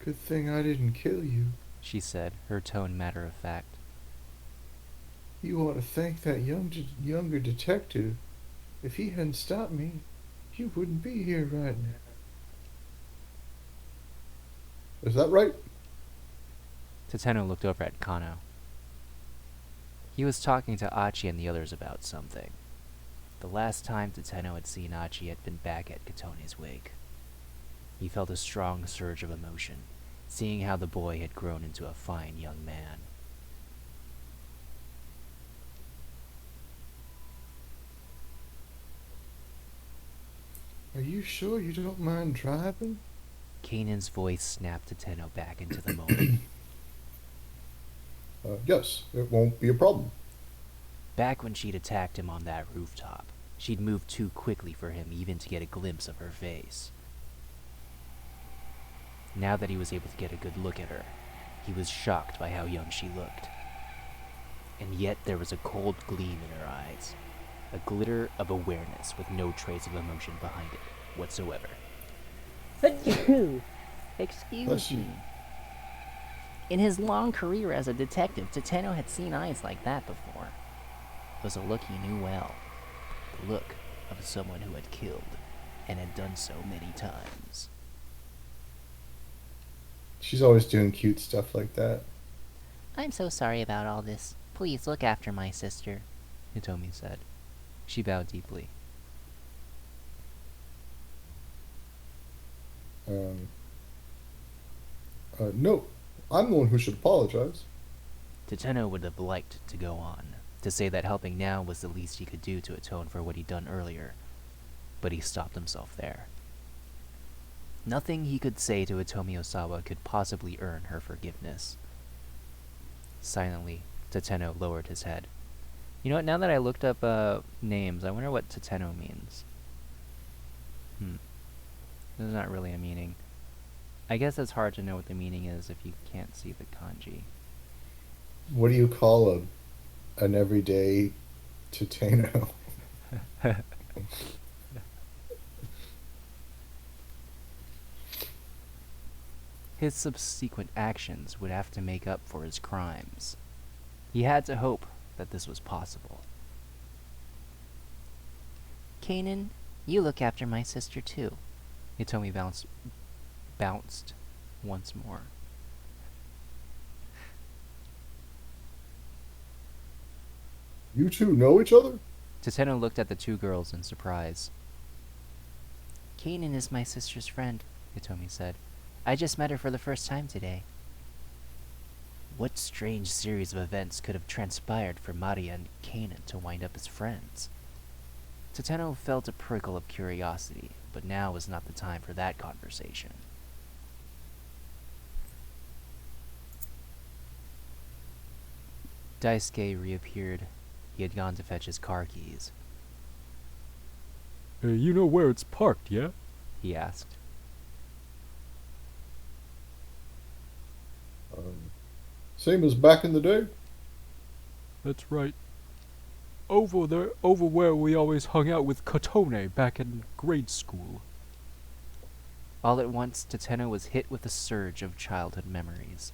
Good thing I didn't kill you. She said, her tone matter of fact. You ought to thank that younger detective. If he hadn't stopped me, you wouldn't be here right now. Is that right? Tenno looked over at Kano. He was talking to Achi and the others about something. The last time Tenno had seen Achi had been back at Katone's wake. He felt a strong surge of emotion, seeing how the boy had grown into a fine young man. Are you sure you don't mind driving? Kanan's voice snapped Tenno back into the moment. Yes, it won't be a problem. Back when she'd attacked him on that rooftop, she'd moved too quickly for him even to get a glimpse of her face. Now that he was able to get a good look at her, he was shocked by how young she looked. And yet there was a cold gleam in her eyes, a glitter of awareness with no trace of emotion behind it whatsoever. Excuse Bless you. me. In his long career as a detective, Tenno had seen eyes like that before. It was a look he knew well. The look of someone who had killed, and had done so many times. She's always doing cute stuff like that. I'm so sorry about all this. Please look after my sister. Hitomi said. She bowed deeply. No, I'm the one who should apologize. Tenno would have liked to go on, to say that helping now was the least he could do to atone for what he'd done earlier, but he stopped himself there. Nothing he could say to Hitomi Osawa could possibly earn her forgiveness. Silently, Tenno lowered his head. You know what, now that I looked up names, I wonder what Tenno means. There's not really a meaning. I guess it's hard to know what the meaning is if you can't see the kanji. What do you call an everyday Titano? His subsequent actions would have to make up for his crimes. He had to hope that this was possible. Kanan, you look after my sister too. Hitomi bounced once more. You two know each other? Tenno looked at the two girls in surprise. Kanan is my sister's friend, Hitomi said. I just met her for the first time today. What strange series of events could have transpired for Maria and Kanan to wind up as friends? Tenno felt a prickle of curiosity, but now was not the time for that conversation. Daisuke reappeared. He had gone to fetch his car keys. You know where it's parked, yeah? He asked. Same as back in the day? That's right. Over there, over where we always hung out with Kotone back in grade school. All at once, Tenno was hit with a surge of childhood memories.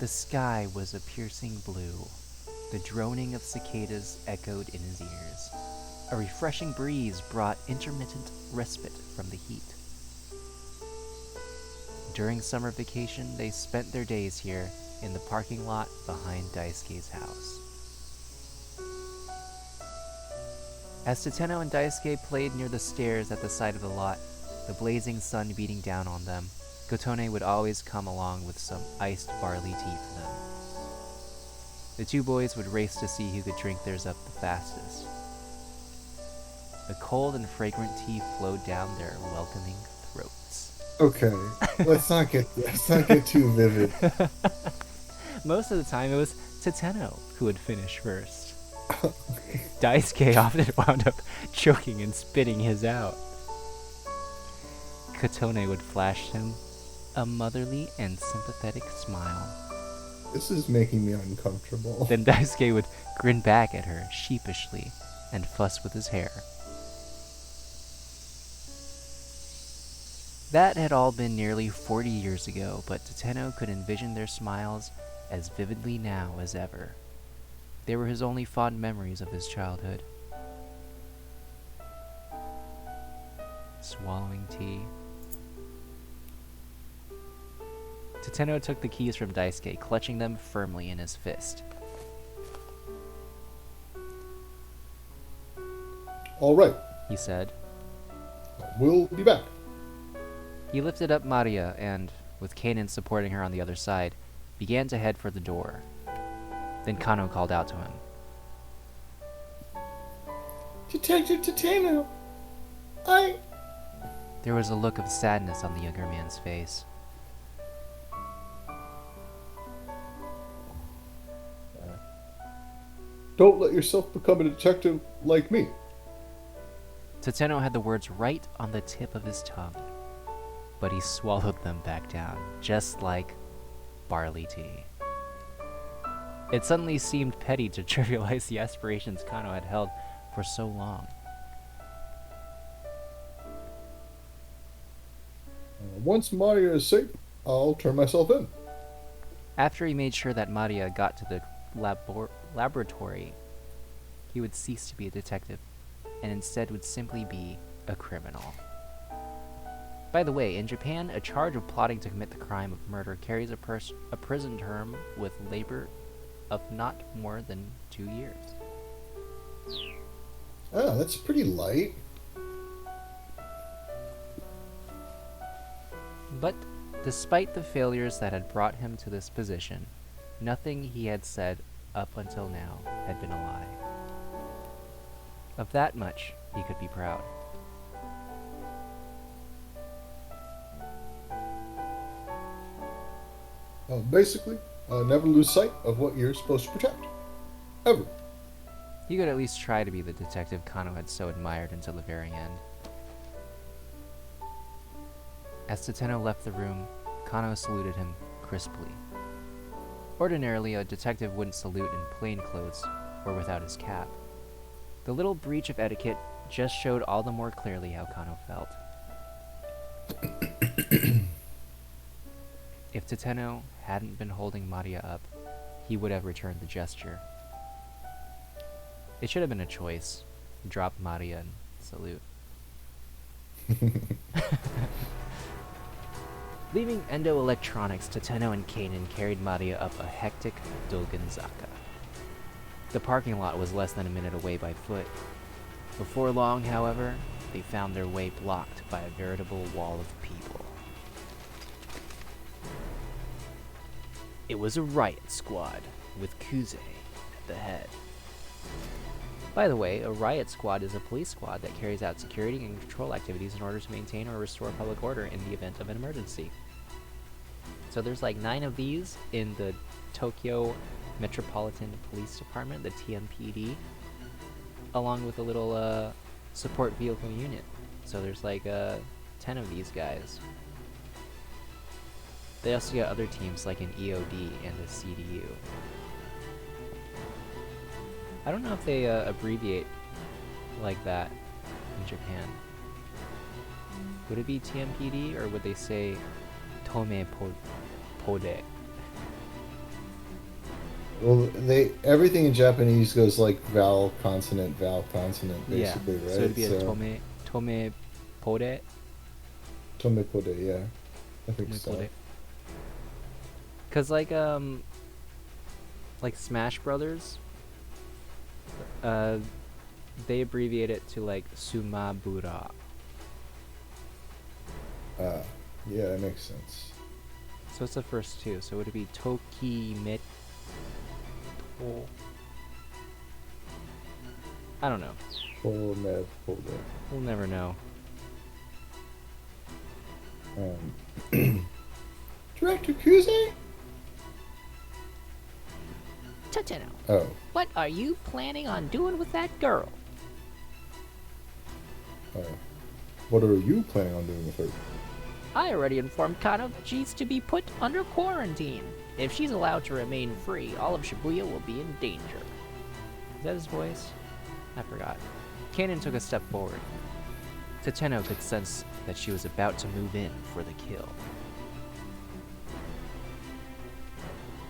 The sky was a piercing blue. The droning of cicadas echoed in his ears. A refreshing breeze brought intermittent respite from the heat. During summer vacation, they spent their days here in the parking lot behind Daisuke's house. As Tenno and Daisuke played near the stairs at the side of the lot, the blazing sun beating down on them, Kotone would always come along with some iced barley tea for them. The two boys would race to see who could drink theirs up the fastest. The cold and fragrant tea flowed down their welcoming throats. Okay, let's not get too vivid. Most of the time it was Tenno who would finish first. Daisuke often wound up choking and spitting his out. Kotone would flash him a motherly and sympathetic smile. This is making me uncomfortable. Then Daisuke would grin back at her sheepishly and fuss with his hair. That had all been nearly 40 years ago, but Tenno could envision their smiles as vividly now as ever. They were his only fond memories of his childhood. Swallowing tea. Tenno took the keys from Daisuke, clutching them firmly in his fist. All right, he said. We'll be back. He lifted up Maria and, with Kanan supporting her on the other side, began to head for the door. Then Kano called out to him. Detective Tateno, There was a look of sadness on the younger man's face. Don't let yourself become a detective like me. Tateno had the words right on the tip of his tongue, but he swallowed them back down, just like barley tea. It suddenly seemed petty to trivialize the aspirations Kano had held for so long. Once Maria is safe, I'll turn myself in. After he made sure that Maria got to the laboratory, he would cease to be a detective, and instead would simply be a criminal. By the way, in Japan, a charge of plotting to commit the crime of murder carries a prison term with labor of not more than 2 years. Oh, that's pretty light. But despite the failures that had brought him to this position, nothing he had said up until now had been a lie. Of that much, he could be proud. Basically, never lose sight of what you're supposed to protect. Ever. He could at least try to be the detective Kano had so admired until the very end. As Tateno left the room, Kano saluted him crisply. Ordinarily, a detective wouldn't salute in plain clothes or without his cap. The little breach of etiquette just showed all the more clearly how Kano felt. If Tateno hadn't been holding Maria up, he would have returned the gesture. It should have been a choice. Drop Maria and salute. Leaving Endo Electronics, Tateno and Kanan carried Maria up a hectic Dolgenzaka. The parking lot was less than a minute away by foot. Before long, however, they found their way blocked by a veritable wall of people. It was a riot squad, with Kuze at the head. By the way, a riot squad is a police squad that carries out security and control activities in order to maintain or restore public order in the event of an emergency. So there's like 9 of these in the Tokyo Metropolitan Police Department, the TMPD, along with a little support vehicle unit. So there's like 10 of these guys. They also got other teams like an EOD and a CDU. I don't know if they abbreviate like that in Japan. Would it be TMPD or would they say Tome Pode? Well, everything in Japanese goes like vowel, consonant, basically, right? So it'd be a Tome Pode? Tomepode, yeah. I think so. Cause like Smash Brothers, they abbreviate it to like Sumabura. Yeah, that makes sense. So it's the first two. So would it be Tokimeto? I don't know. We'll never know. Director Kuze? Tateno, Oh. what are you planning on doing with that girl? What are you planning on doing with her? I already informed Kano that she's to be put under quarantine. If she's allowed to remain free, all of Shibuya will be in danger. Is that his voice? I forgot. Kanan took a step forward. Tateno could sense that she was about to move in for the kill.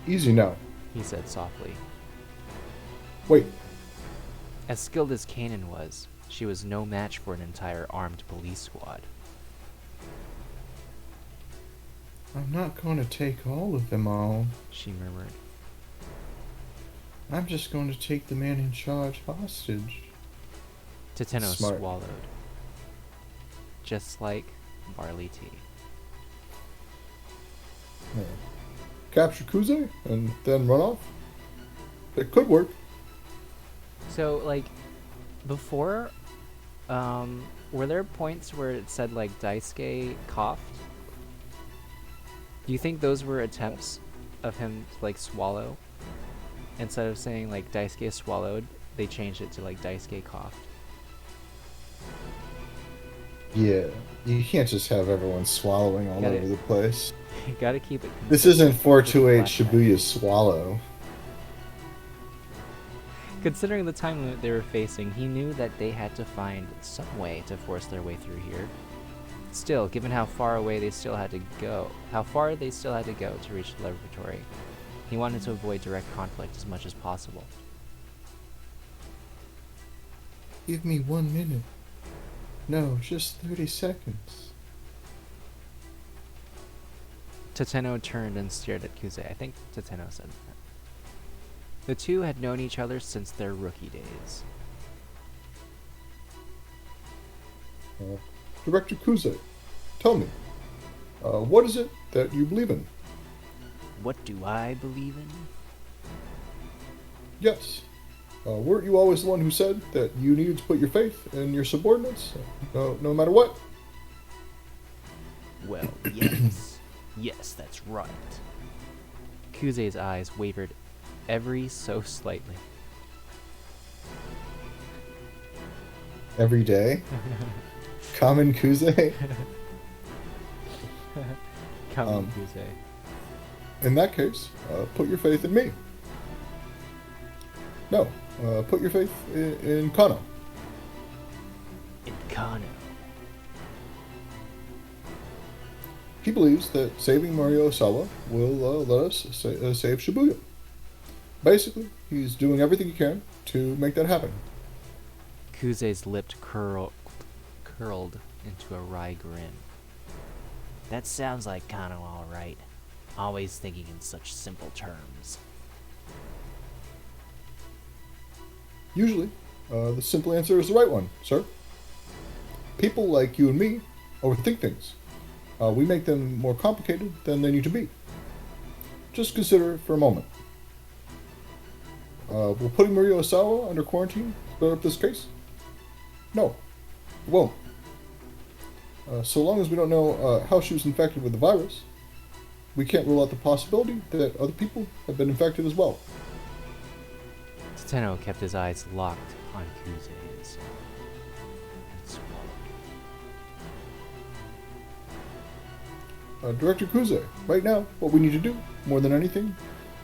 Easy now. He said softly. Wait. As skilled as Kanan was, she was no match for an entire armed police squad. I'm not going to take all of them all. She murmured. I'm just going to take the man in charge hostage. Tateno Smart. swallowed. Just like barley tea. Yeah. Capture Kuze and then run off? It could work. So, like, before, were there points where it said, like, Daisuke coughed? Do you think those were attempts of him to, like, swallow? Instead of saying, like, Daisuke swallowed, they changed it to, like, Daisuke coughed. Yeah. You can't just have everyone swallowing all Got over it. the place. You gotta keep it This consistent isn't 428 with the flashback. Shibuya Swallow. Considering the time limit they were facing, he knew that they had to find some way to force their way through here. Still, given how far away they still had to go, to reach the laboratory, he wanted to avoid direct conflict as much as possible. Give me 1 minute. No, just 30 seconds. Tateno turned and stared at Kuze. I think Tateno said that. The two had known each other since their rookie days. Director Kuze, tell me, what is it that you believe in? What do I believe in? Yes. Weren't you always the one who said that you needed to put your faith in your subordinates, no matter what? Well, yes. Yes, that's right. Kuze's eyes wavered every so slightly. Every day? Common Kuze? Come, Um, Kuze. In that case, put your faith in me. No, put your faith in Kano. In Kano. He believes that saving Mario Osawa will let us save Shibuya. Basically, he's doing everything he can to make that happen. Kuze's lip curled into a wry grin. That sounds like Kano alright. Always thinking in such simple terms. Usually, the simple answer is the right one, sir. People like you and me overthink things. We make them more complicated than they need to be. Just consider it for a moment. Will putting Maria Osawa under quarantine clear up this case? No, it won't. So long as we don't know how she was infected with the virus, we can't rule out the possibility that other people have been infected as well. Tateno kept his eyes locked on Kuze's and swallowed. Director Kuze, right now, what we need to do, more than anything,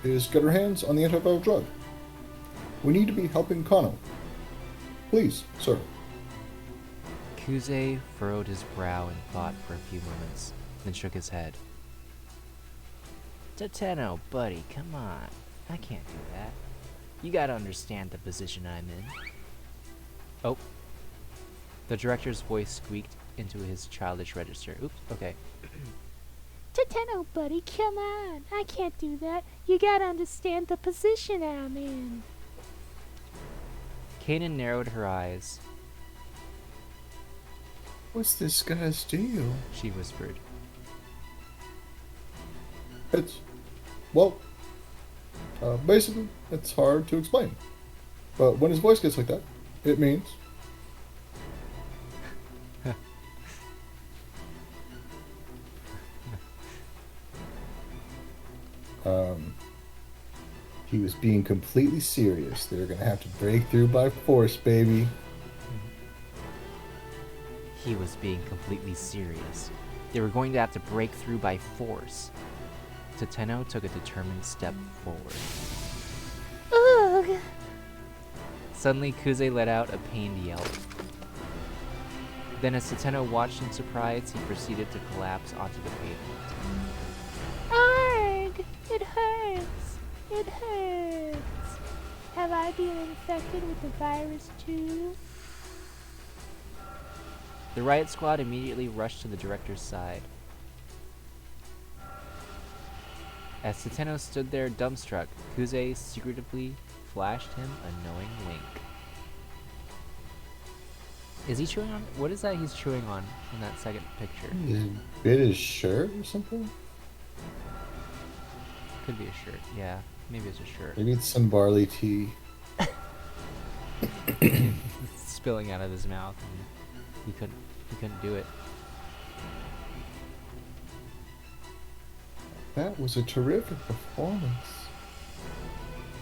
is get our hands on the antiviral drug. We need to be helping Kano. Please, sir. Kuze furrowed his brow in thought for a few moments, then shook his head. Tateno, buddy, come on. I can't do that. You gotta understand the position I'm in. Oh. The director's voice squeaked into his childish register. Oops, okay. Tateno, buddy, come on. I can't do that. You gotta understand the position I'm in. Kanan narrowed her eyes. What's this guy's deal? She whispered. Basically, it's hard to explain. But when his voice gets like that, it means... he was being completely serious. They were going to have to break through by force, baby. He was being completely serious. They were going to have to break through by force. Tateno took a determined step forward. Ugh. Suddenly, Kuze let out a pained yelp. Then, as Tateno watched in surprise, he proceeded to collapse onto the pavement. Arg! It hurts. It hurts. Have I been infected with the virus too? The riot squad immediately rushed to the director's side. As Tateno stood there dumbstruck, Kuze secretively flashed him a knowing wink. Is he chewing on? What is that he's chewing on in that second picture? Is bit his shirt or something? Could be a shirt. Yeah, maybe it's a shirt. Maybe it's some barley tea. It's spilling out of his mouth, and he couldn't do it. That was a terrific performance.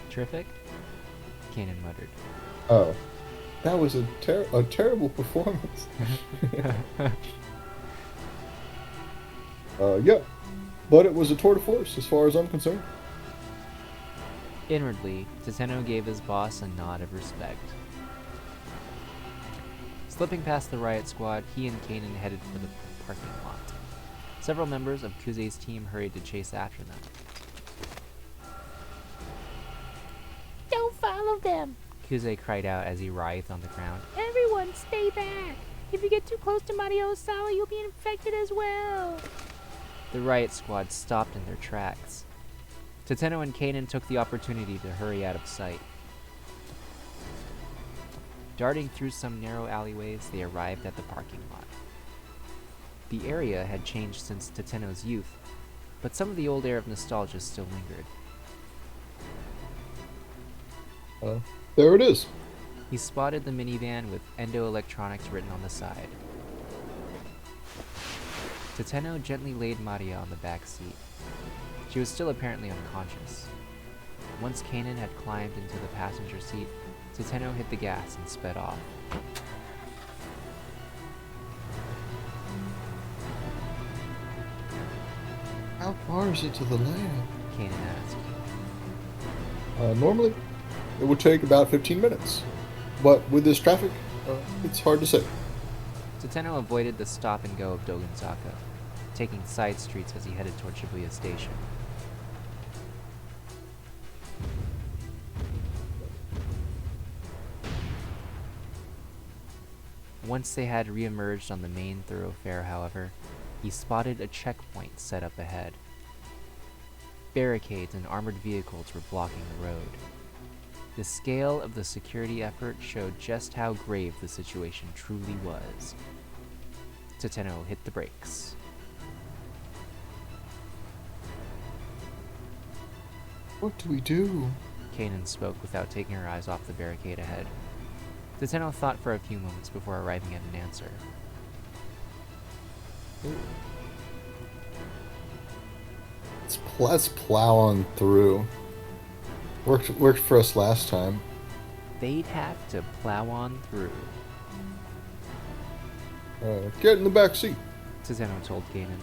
Terrific? Kanan muttered. Oh, that was a terrible performance. Yeah, but it was a tour de force as far as I'm concerned. Inwardly, Tateno gave his boss a nod of respect. Slipping past the riot squad, he and Kanan headed for the parking lot. Several members of Kuze's team hurried to chase after them. Don't follow them. Kuze cried out as he writhed on the ground. Everyone stay back. If you get too close to Mario Osawa, you'll be infected as well. The riot squad stopped in their tracks. Tateno and Kanan took the opportunity to hurry out of sight. Darting through some narrow alleyways, they arrived at the parking lot. The area had changed since Tateno's youth, but some of the old air of nostalgia still lingered. There it is. He spotted the minivan with Endo Electronics written on the side. Tateno gently laid Maria on the back seat. She was still apparently unconscious. Once Kanan had climbed into the passenger seat, Tateno hit the gas and sped off. How far is it to the lab? Kanan asked. Normally, it would take about 15 minutes. But with this traffic, it's hard to say. Tateno avoided the stop and go of Dogenzaka, taking side streets as he headed toward Shibuya Station. Once they had re-emerged on the main thoroughfare, however, he spotted a checkpoint set up ahead. Barricades and armored vehicles were blocking the road. The scale of the security effort showed just how grave the situation truly was. Tateno hit the brakes. What do we do? Kanan spoke without taking her eyes off the barricade ahead. Tateno thought for a few moments before arriving at an answer. Let's plow on through. Worked for us last time. They'd have to plow on through, Get in the back seat. Tateno told Kanan.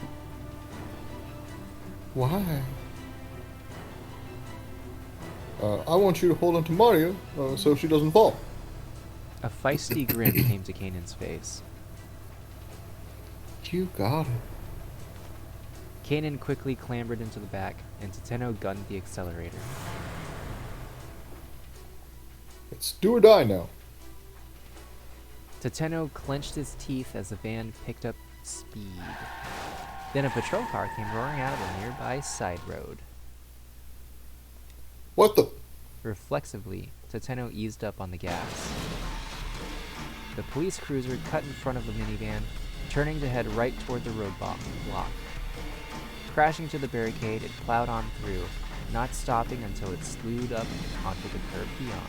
Why? I want you to hold on to Mario so she doesn't fall. A feisty grin came to Kanan's face. You got it. Kanan quickly clambered into the back, and Tateno gunned the accelerator. It's do or die now. Tateno clenched his teeth as the van picked up speed. Then a patrol car came roaring out of a nearby side road. What the? Reflexively, Tateno eased up on the gas. The police cruiser cut in front of the minivan, turning to head right toward the roadblock. Crashing to the barricade, it plowed on through, not stopping until it slewed up onto the curb beyond.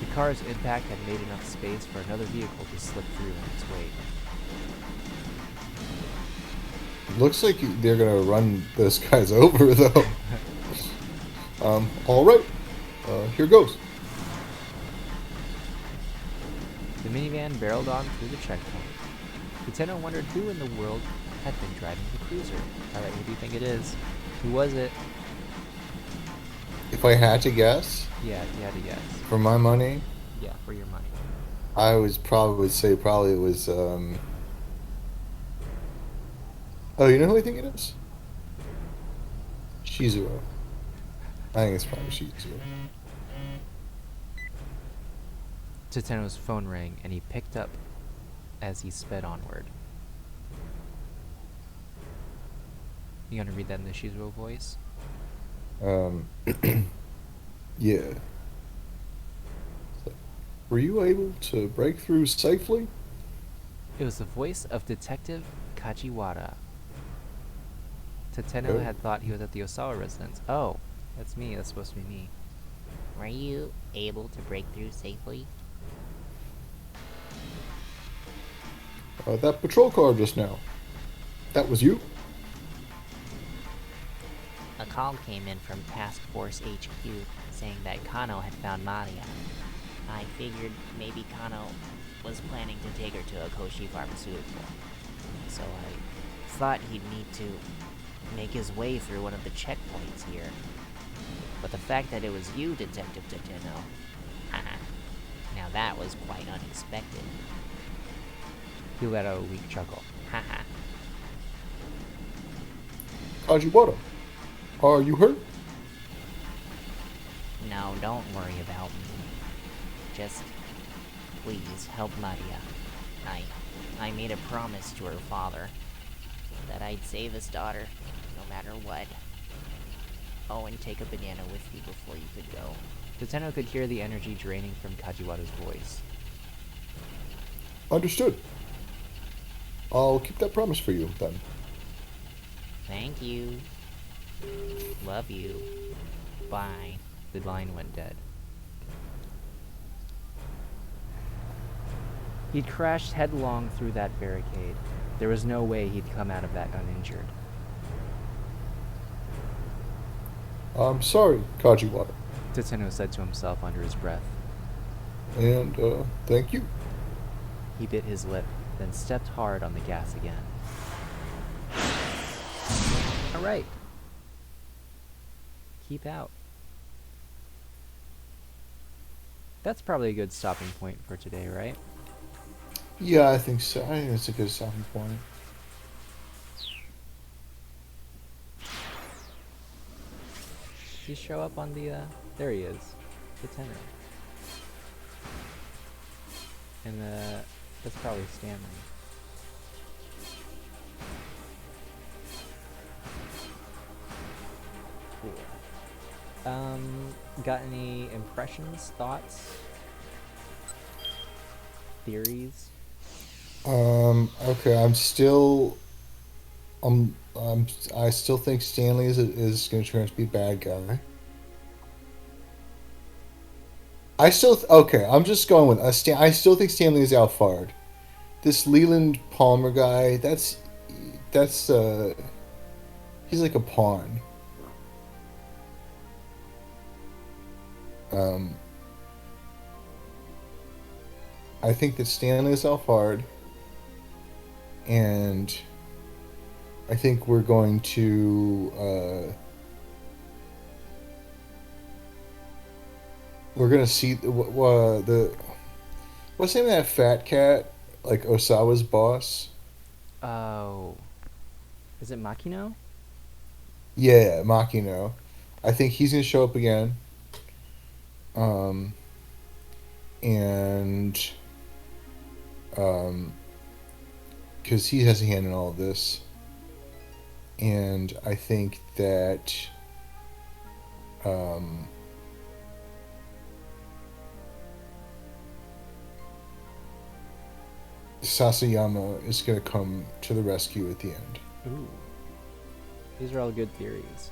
The car's impact had made enough space for another vehicle to slip through in its wake. Looks like they're gonna run those guys over, though. All right. Here goes. The minivan barreled on through the checkpoint. Tateno wondered who in the world had been driving the cruiser. Alright, who do you think it is? Who was it? If I had to guess, Yeah, if you had to guess. for my money, Yeah, for your money. I would probably say it was. Oh, you know who I think it is? Shizuo. I think it's probably Shizuo. Tateno's phone rang, and he picked up as he sped onward. You gonna read that in the Shizuo voice? Yeah. Were you able to break through safely? It was the voice of Detective Kajiwara. Tateno Oh. had thought he was at the Osawa residence. Oh, that's me. That's supposed to be me. Were you able to break through safely? That patrol car just now. That was you? A call came in from Task Force HQ saying that Kano had found Maria. I figured maybe Kano was planning to take her to Akoshi Pharmaceutical. So I thought he'd need to make his way through one of the checkpoints here. But the fact that it was you, Detective Tateno, haha, now that was quite unexpected. He let out a weak chuckle. Haha. Kajiwara, are you hurt? No, don't worry about me. Just, please, help Maria. I made a promise to her father that I'd save his daughter, no matter what. Oh, and take a banana with you before you could go. Tateno could hear the energy draining from Kajiwara's voice. Understood. I'll keep that promise for you, then. Thank you. Love you. Bye. The line went dead. He'd crashed headlong through that barricade. There was no way he'd come out of that uninjured. I'm sorry, Kajiwara. Tateno said to himself under his breath. And, thank you. He bit his lip, then stepped hard on the gas again. Alright. Keep out. That's probably a good stopping point for today, right? Yeah, I think so. I think that's a good stopping point. Does he show up on the, there he is. The tenor. And, that's probably Stanley. Cool. Got any impressions, thoughts, theories? Okay, I still think Stanley is going to turn out to be a bad guy. Okay, I'm just going with, I still think Stanley is Alphard. This Leland Palmer guy, that's, he's like a pawn. I think that Stanley is Alphard, and I think we're going to, we're gonna see what's the name of that fat cat, like Osawa's boss? Oh. Is it Makino? Yeah, Makino. I think he's gonna show up again. And because he has a hand in all of this, and I think that Sasayama is going to come to the rescue at the end. Ooh. These are all good theories.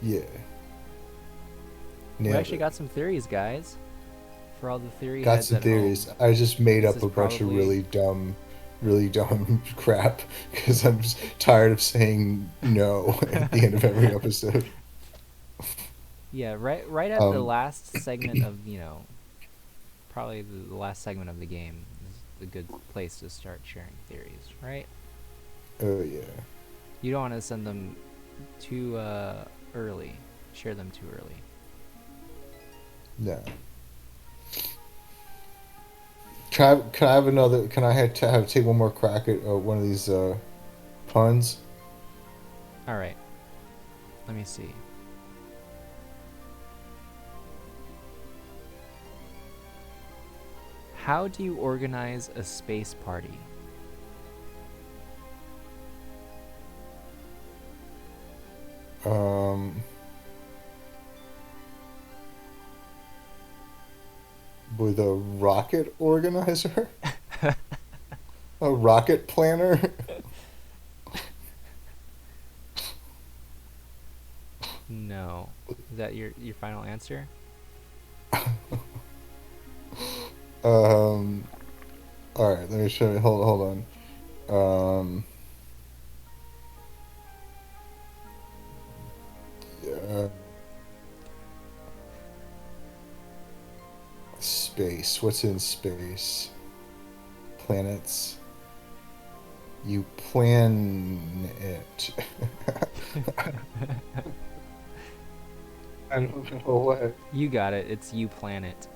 Yeah. We Nailed actually it. got some theories, guys. For all the theory Got heads some at theories. home. I just made This up is a bunch of probably- really dumb crap because I'm just tired of saying no at the end of every episode. Yeah, right at the last segment of, probably the last segment of the game is a good place to start sharing theories, right? Oh yeah. You don't want to send them too early. Share them too early. No. Can I have another? Can I take one more crack at one of these puns? All right. Let me see. How do you organize a space party? with a rocket organizer? A rocket planner? No. Is that your final answer? All right, let me show you. Hold on. Yeah. Space. What's in space? Planets. You plan it. I don't know what. You got it. It's You Planet.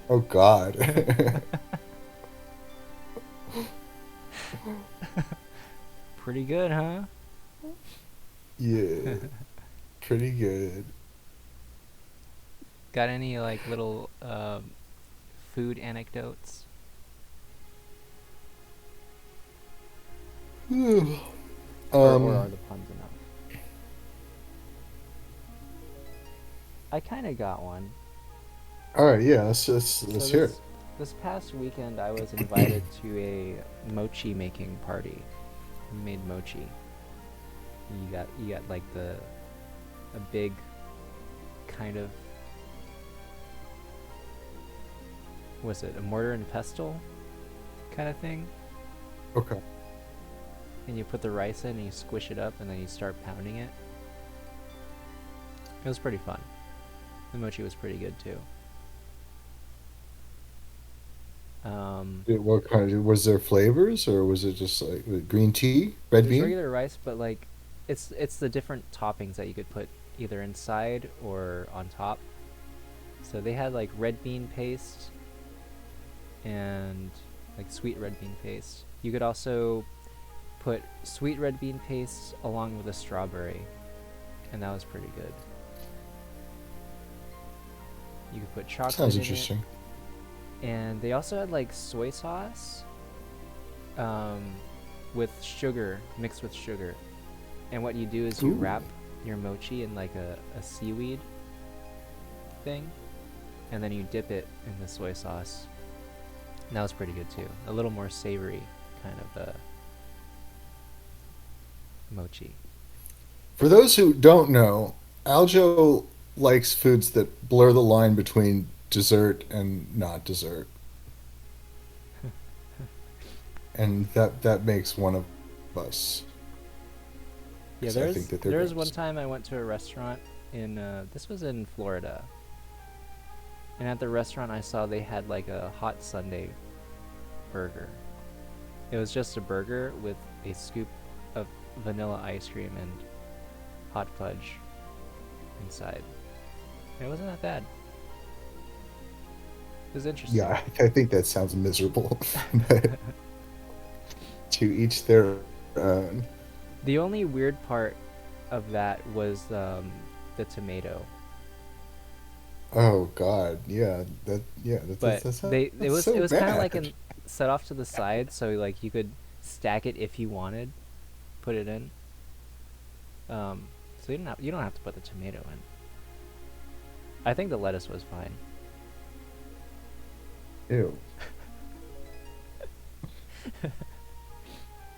Oh God. Pretty good, huh? Yeah. Pretty good. Got any like little food anecdotes? Or are the puns enough? I kind of got one. All right, yeah, let's So hear it. this past weekend, I was invited to a mochi making party. We made mochi. You got like a big kind of, was it a mortar and pestle kind of thing? Okay. And you put the rice in and you squish it up and then you start pounding it. It was pretty fun. The mochi was pretty good too. What kind of, was there flavors or was it just like with green tea, red It's bean? regular rice, but like it's the different toppings that you could put either inside or on top. So they had like red bean paste and like sweet red bean paste. You could also put sweet red bean paste along with a strawberry, and that was pretty good. You could put chocolate Sounds in interesting. it, and they also had like soy sauce with sugar, mixed with sugar. And what you do is you Ooh. wrap your mochi in like a seaweed thing, and then you dip it in the soy sauce. And that was pretty good too. A little more savory kind of mochi. For those who don't know, Aljo likes foods that blur the line between dessert and not dessert. And that makes one of us. Yeah, 'Cause I think that they're there was gross. one time I went to a restaurant in this was in Florida. And at the restaurant I saw they had like a hot sundae burger. It was just a burger with a scoop of vanilla ice cream and hot fudge inside. It wasn't that bad. It was interesting. Yeah, I think that sounds miserable. But to each their own. The only weird part of that was the tomato. Oh God, yeah, that But that's it was so kind of bad. like set off to the side, so like you could stack it if you wanted, put it in. So you don't have to put the tomato in. I think the lettuce was fine. Ew.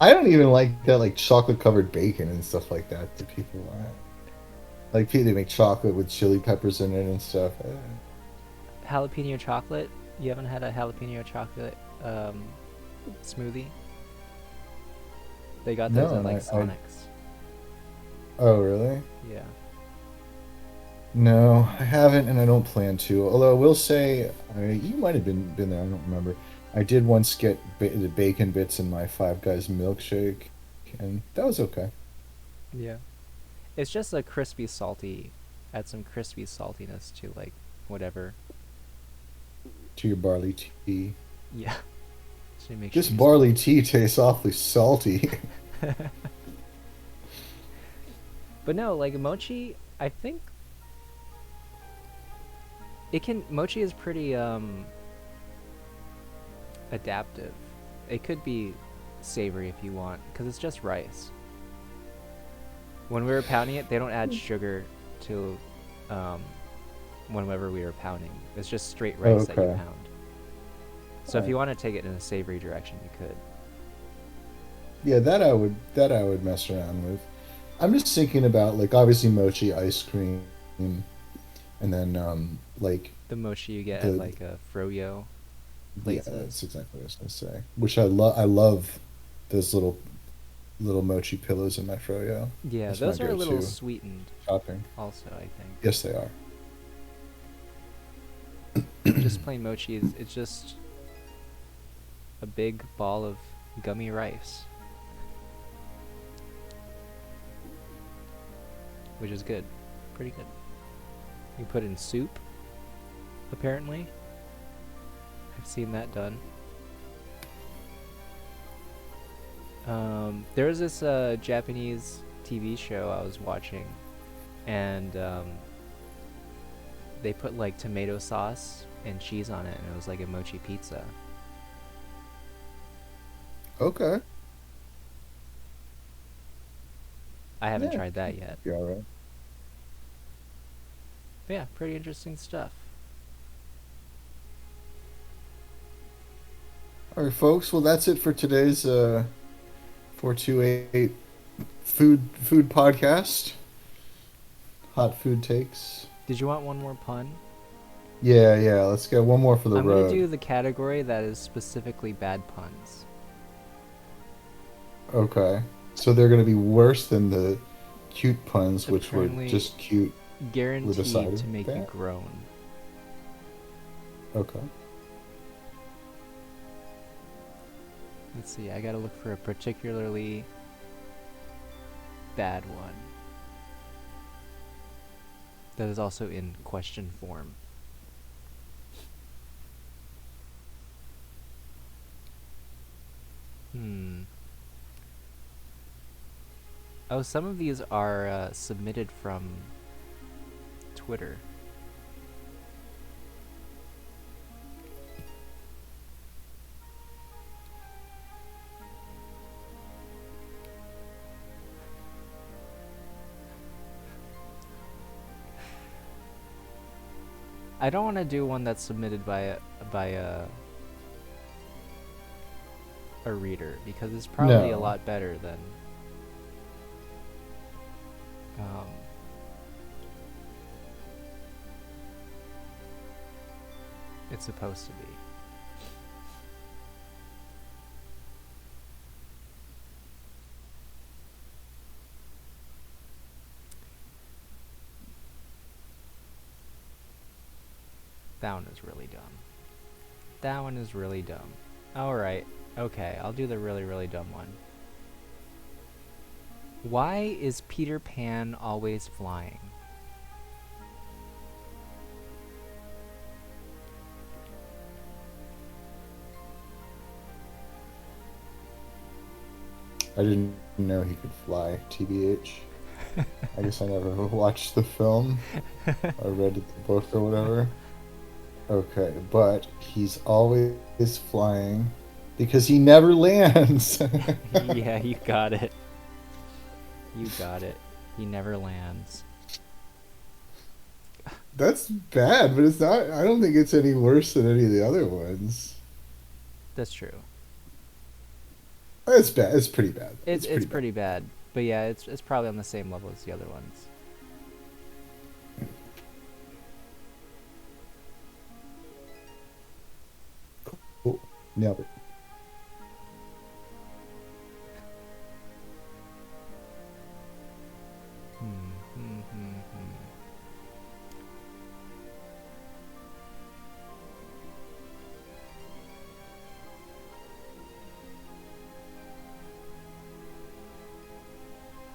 I don't even like that, like chocolate covered bacon and stuff like that that people want. Like people make chocolate with chili peppers in it and stuff. Jalapeno chocolate. You haven't had a jalapeno chocolate smoothie? They got those No, at like I- Sonic's. Oh really? Yeah. No, I haven't, and I don't plan to. Although I will say, you might have been there. I don't remember. I did once get the bacon bits in my Five Guys milkshake, and that was okay. Yeah. It's just a crispy salty. Add some crispy saltiness to like whatever. To your barley tea. Yeah. So make This sure you barley tea tastes awfully salty. But no, like mochi, I think mochi is pretty adaptive. It could be savory if you want, because it's just rice. When we were pounding it, they don't add sugar to whenever we were pounding. It's just straight Oh, rice that you okay. pound. So if you want to take it in a savory direction, you could. Yeah, that I would mess around with. I'm just thinking about like obviously mochi ice cream, and then like The mochi you get at the like a froyo yeah, places. that's exactly what I was gonna say. Which I love those little mochi pillows in my froyo. Yeah, That's those my are a little go-to sweetened topping. also, I think. Yes, they are. Just plain mochi is it's just a big ball of gummy rice. Which is good. Pretty good. You put in soup, apparently. I've seen that done. There was this Japanese TV show I was watching, and they put like tomato sauce and cheese on it, and it was like a mochi pizza. Okay. I haven't Yeah. tried that yet. Be all right. But yeah, pretty interesting stuff. All right, folks. Well, that's it for today's 428 food podcast. Hot food takes. Did you want one more pun? Yeah. Let's get one more for the I'm road. gonna do the category that is specifically bad puns. Okay. So they're going to be worse than the cute puns, which were Apparently just cute. Guaranteed side to make you that? groan. Okay. Let's see, I gotta look for a particularly bad one. That is also in question form. Oh, some of these are submitted from Twitter. I don't want to do one that's submitted by a reader because it's probably a No. lot better than it's supposed to be. That one is really dumb. That one is really dumb. Alright, okay, I'll do the really, really dumb one. Why is Peter Pan always flying? I didn't know he could fly, TBH. I guess I never watched the film or read the book or whatever. Okay, but he's always flying because he never lands. Yeah, you got it. You got it. He never lands. That's bad, but it's not. I don't think it's any worse than any of the other ones. That's true. It's bad. It's pretty bad. It's pretty bad. But yeah, it's probably on the same level as the other ones. Cool. Nailed it.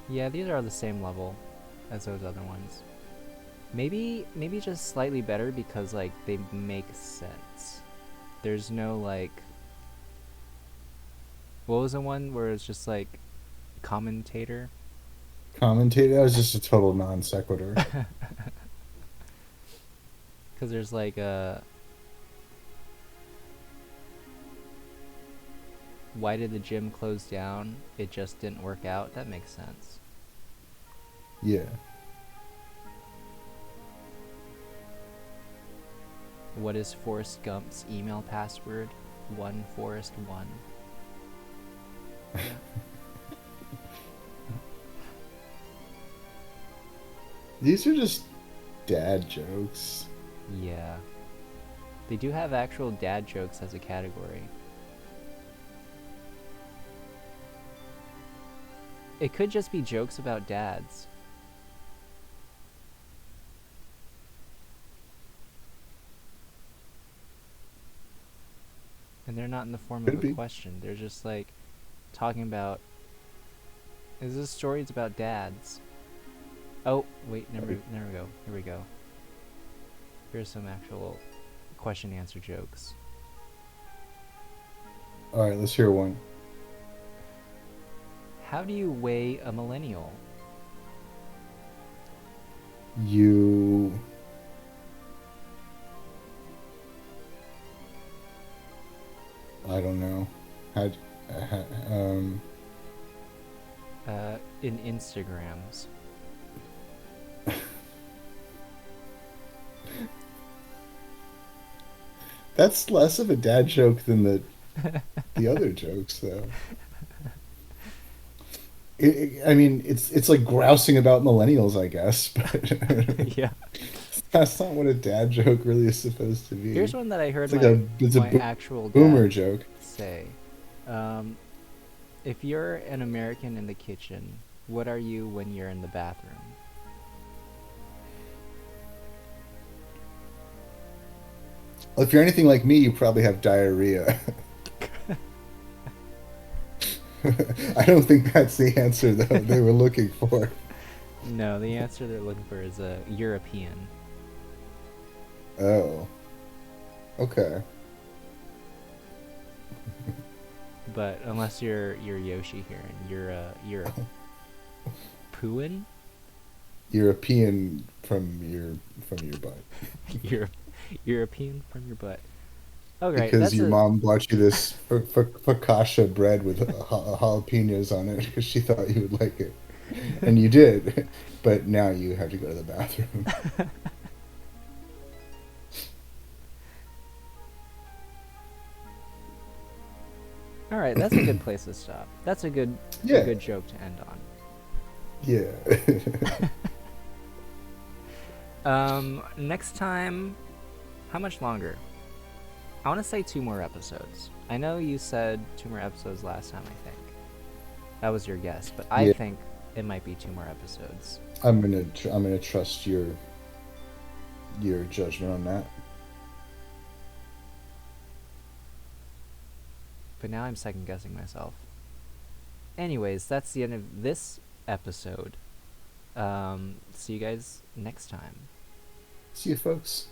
Yeah, these are the same level as those other ones. Maybe just slightly better because like they make sense. There's no like what was the one where it's just like commentator? Commentator. That was just a total non sequitur. Because there's like why did the gym close down? It just didn't work out. That makes sense. Yeah. What is Forrest Gump's email password? One Forrest one. Yeah. These are just dad jokes. Yeah. They do have actual dad jokes as a category. It could just be jokes about dads. And they're not in the form Could of a be. question. They're just like talking about. Is this stories about dads? Oh, wait, never go. Here we go. Here's some actual question answer jokes. All right, let's hear one. How do you weigh a millennial? You. I don't know. Had. In Instagrams. That's less of a dad joke than the other jokes, though. I mean, it's like grousing about millennials, I guess, but Yeah. that's not what a dad joke really is supposed to be. Here's one that I heard It's like my, my actual boomer dad joke. say. If you're an American in the kitchen, what are you when you're in the bathroom? Well, if you're anything like me, you probably have diarrhea. I don't think that's the answer though they were looking for. No, the answer they're looking for is a European. Oh. Okay. But unless you're Yoshi here and you're a Puin? European from your butt. European from your butt. Okay, Because that's your mom bought you this focaccia bread with jalapenos on it because she thought you would like it. And you did. But now you have to go to the bathroom. All right, that's a good place to stop. That's a good joke to end on. Yeah. Next time, how much longer? I want to say 2 more episodes. I know you said 2 more episodes last time, I think. That was your guess, but I think it might be 2 more episodes. I'm gonna trust your judgment on that. But now I'm second guessing myself. Anyways, that's the end of this episode. See you guys next time. See you, folks.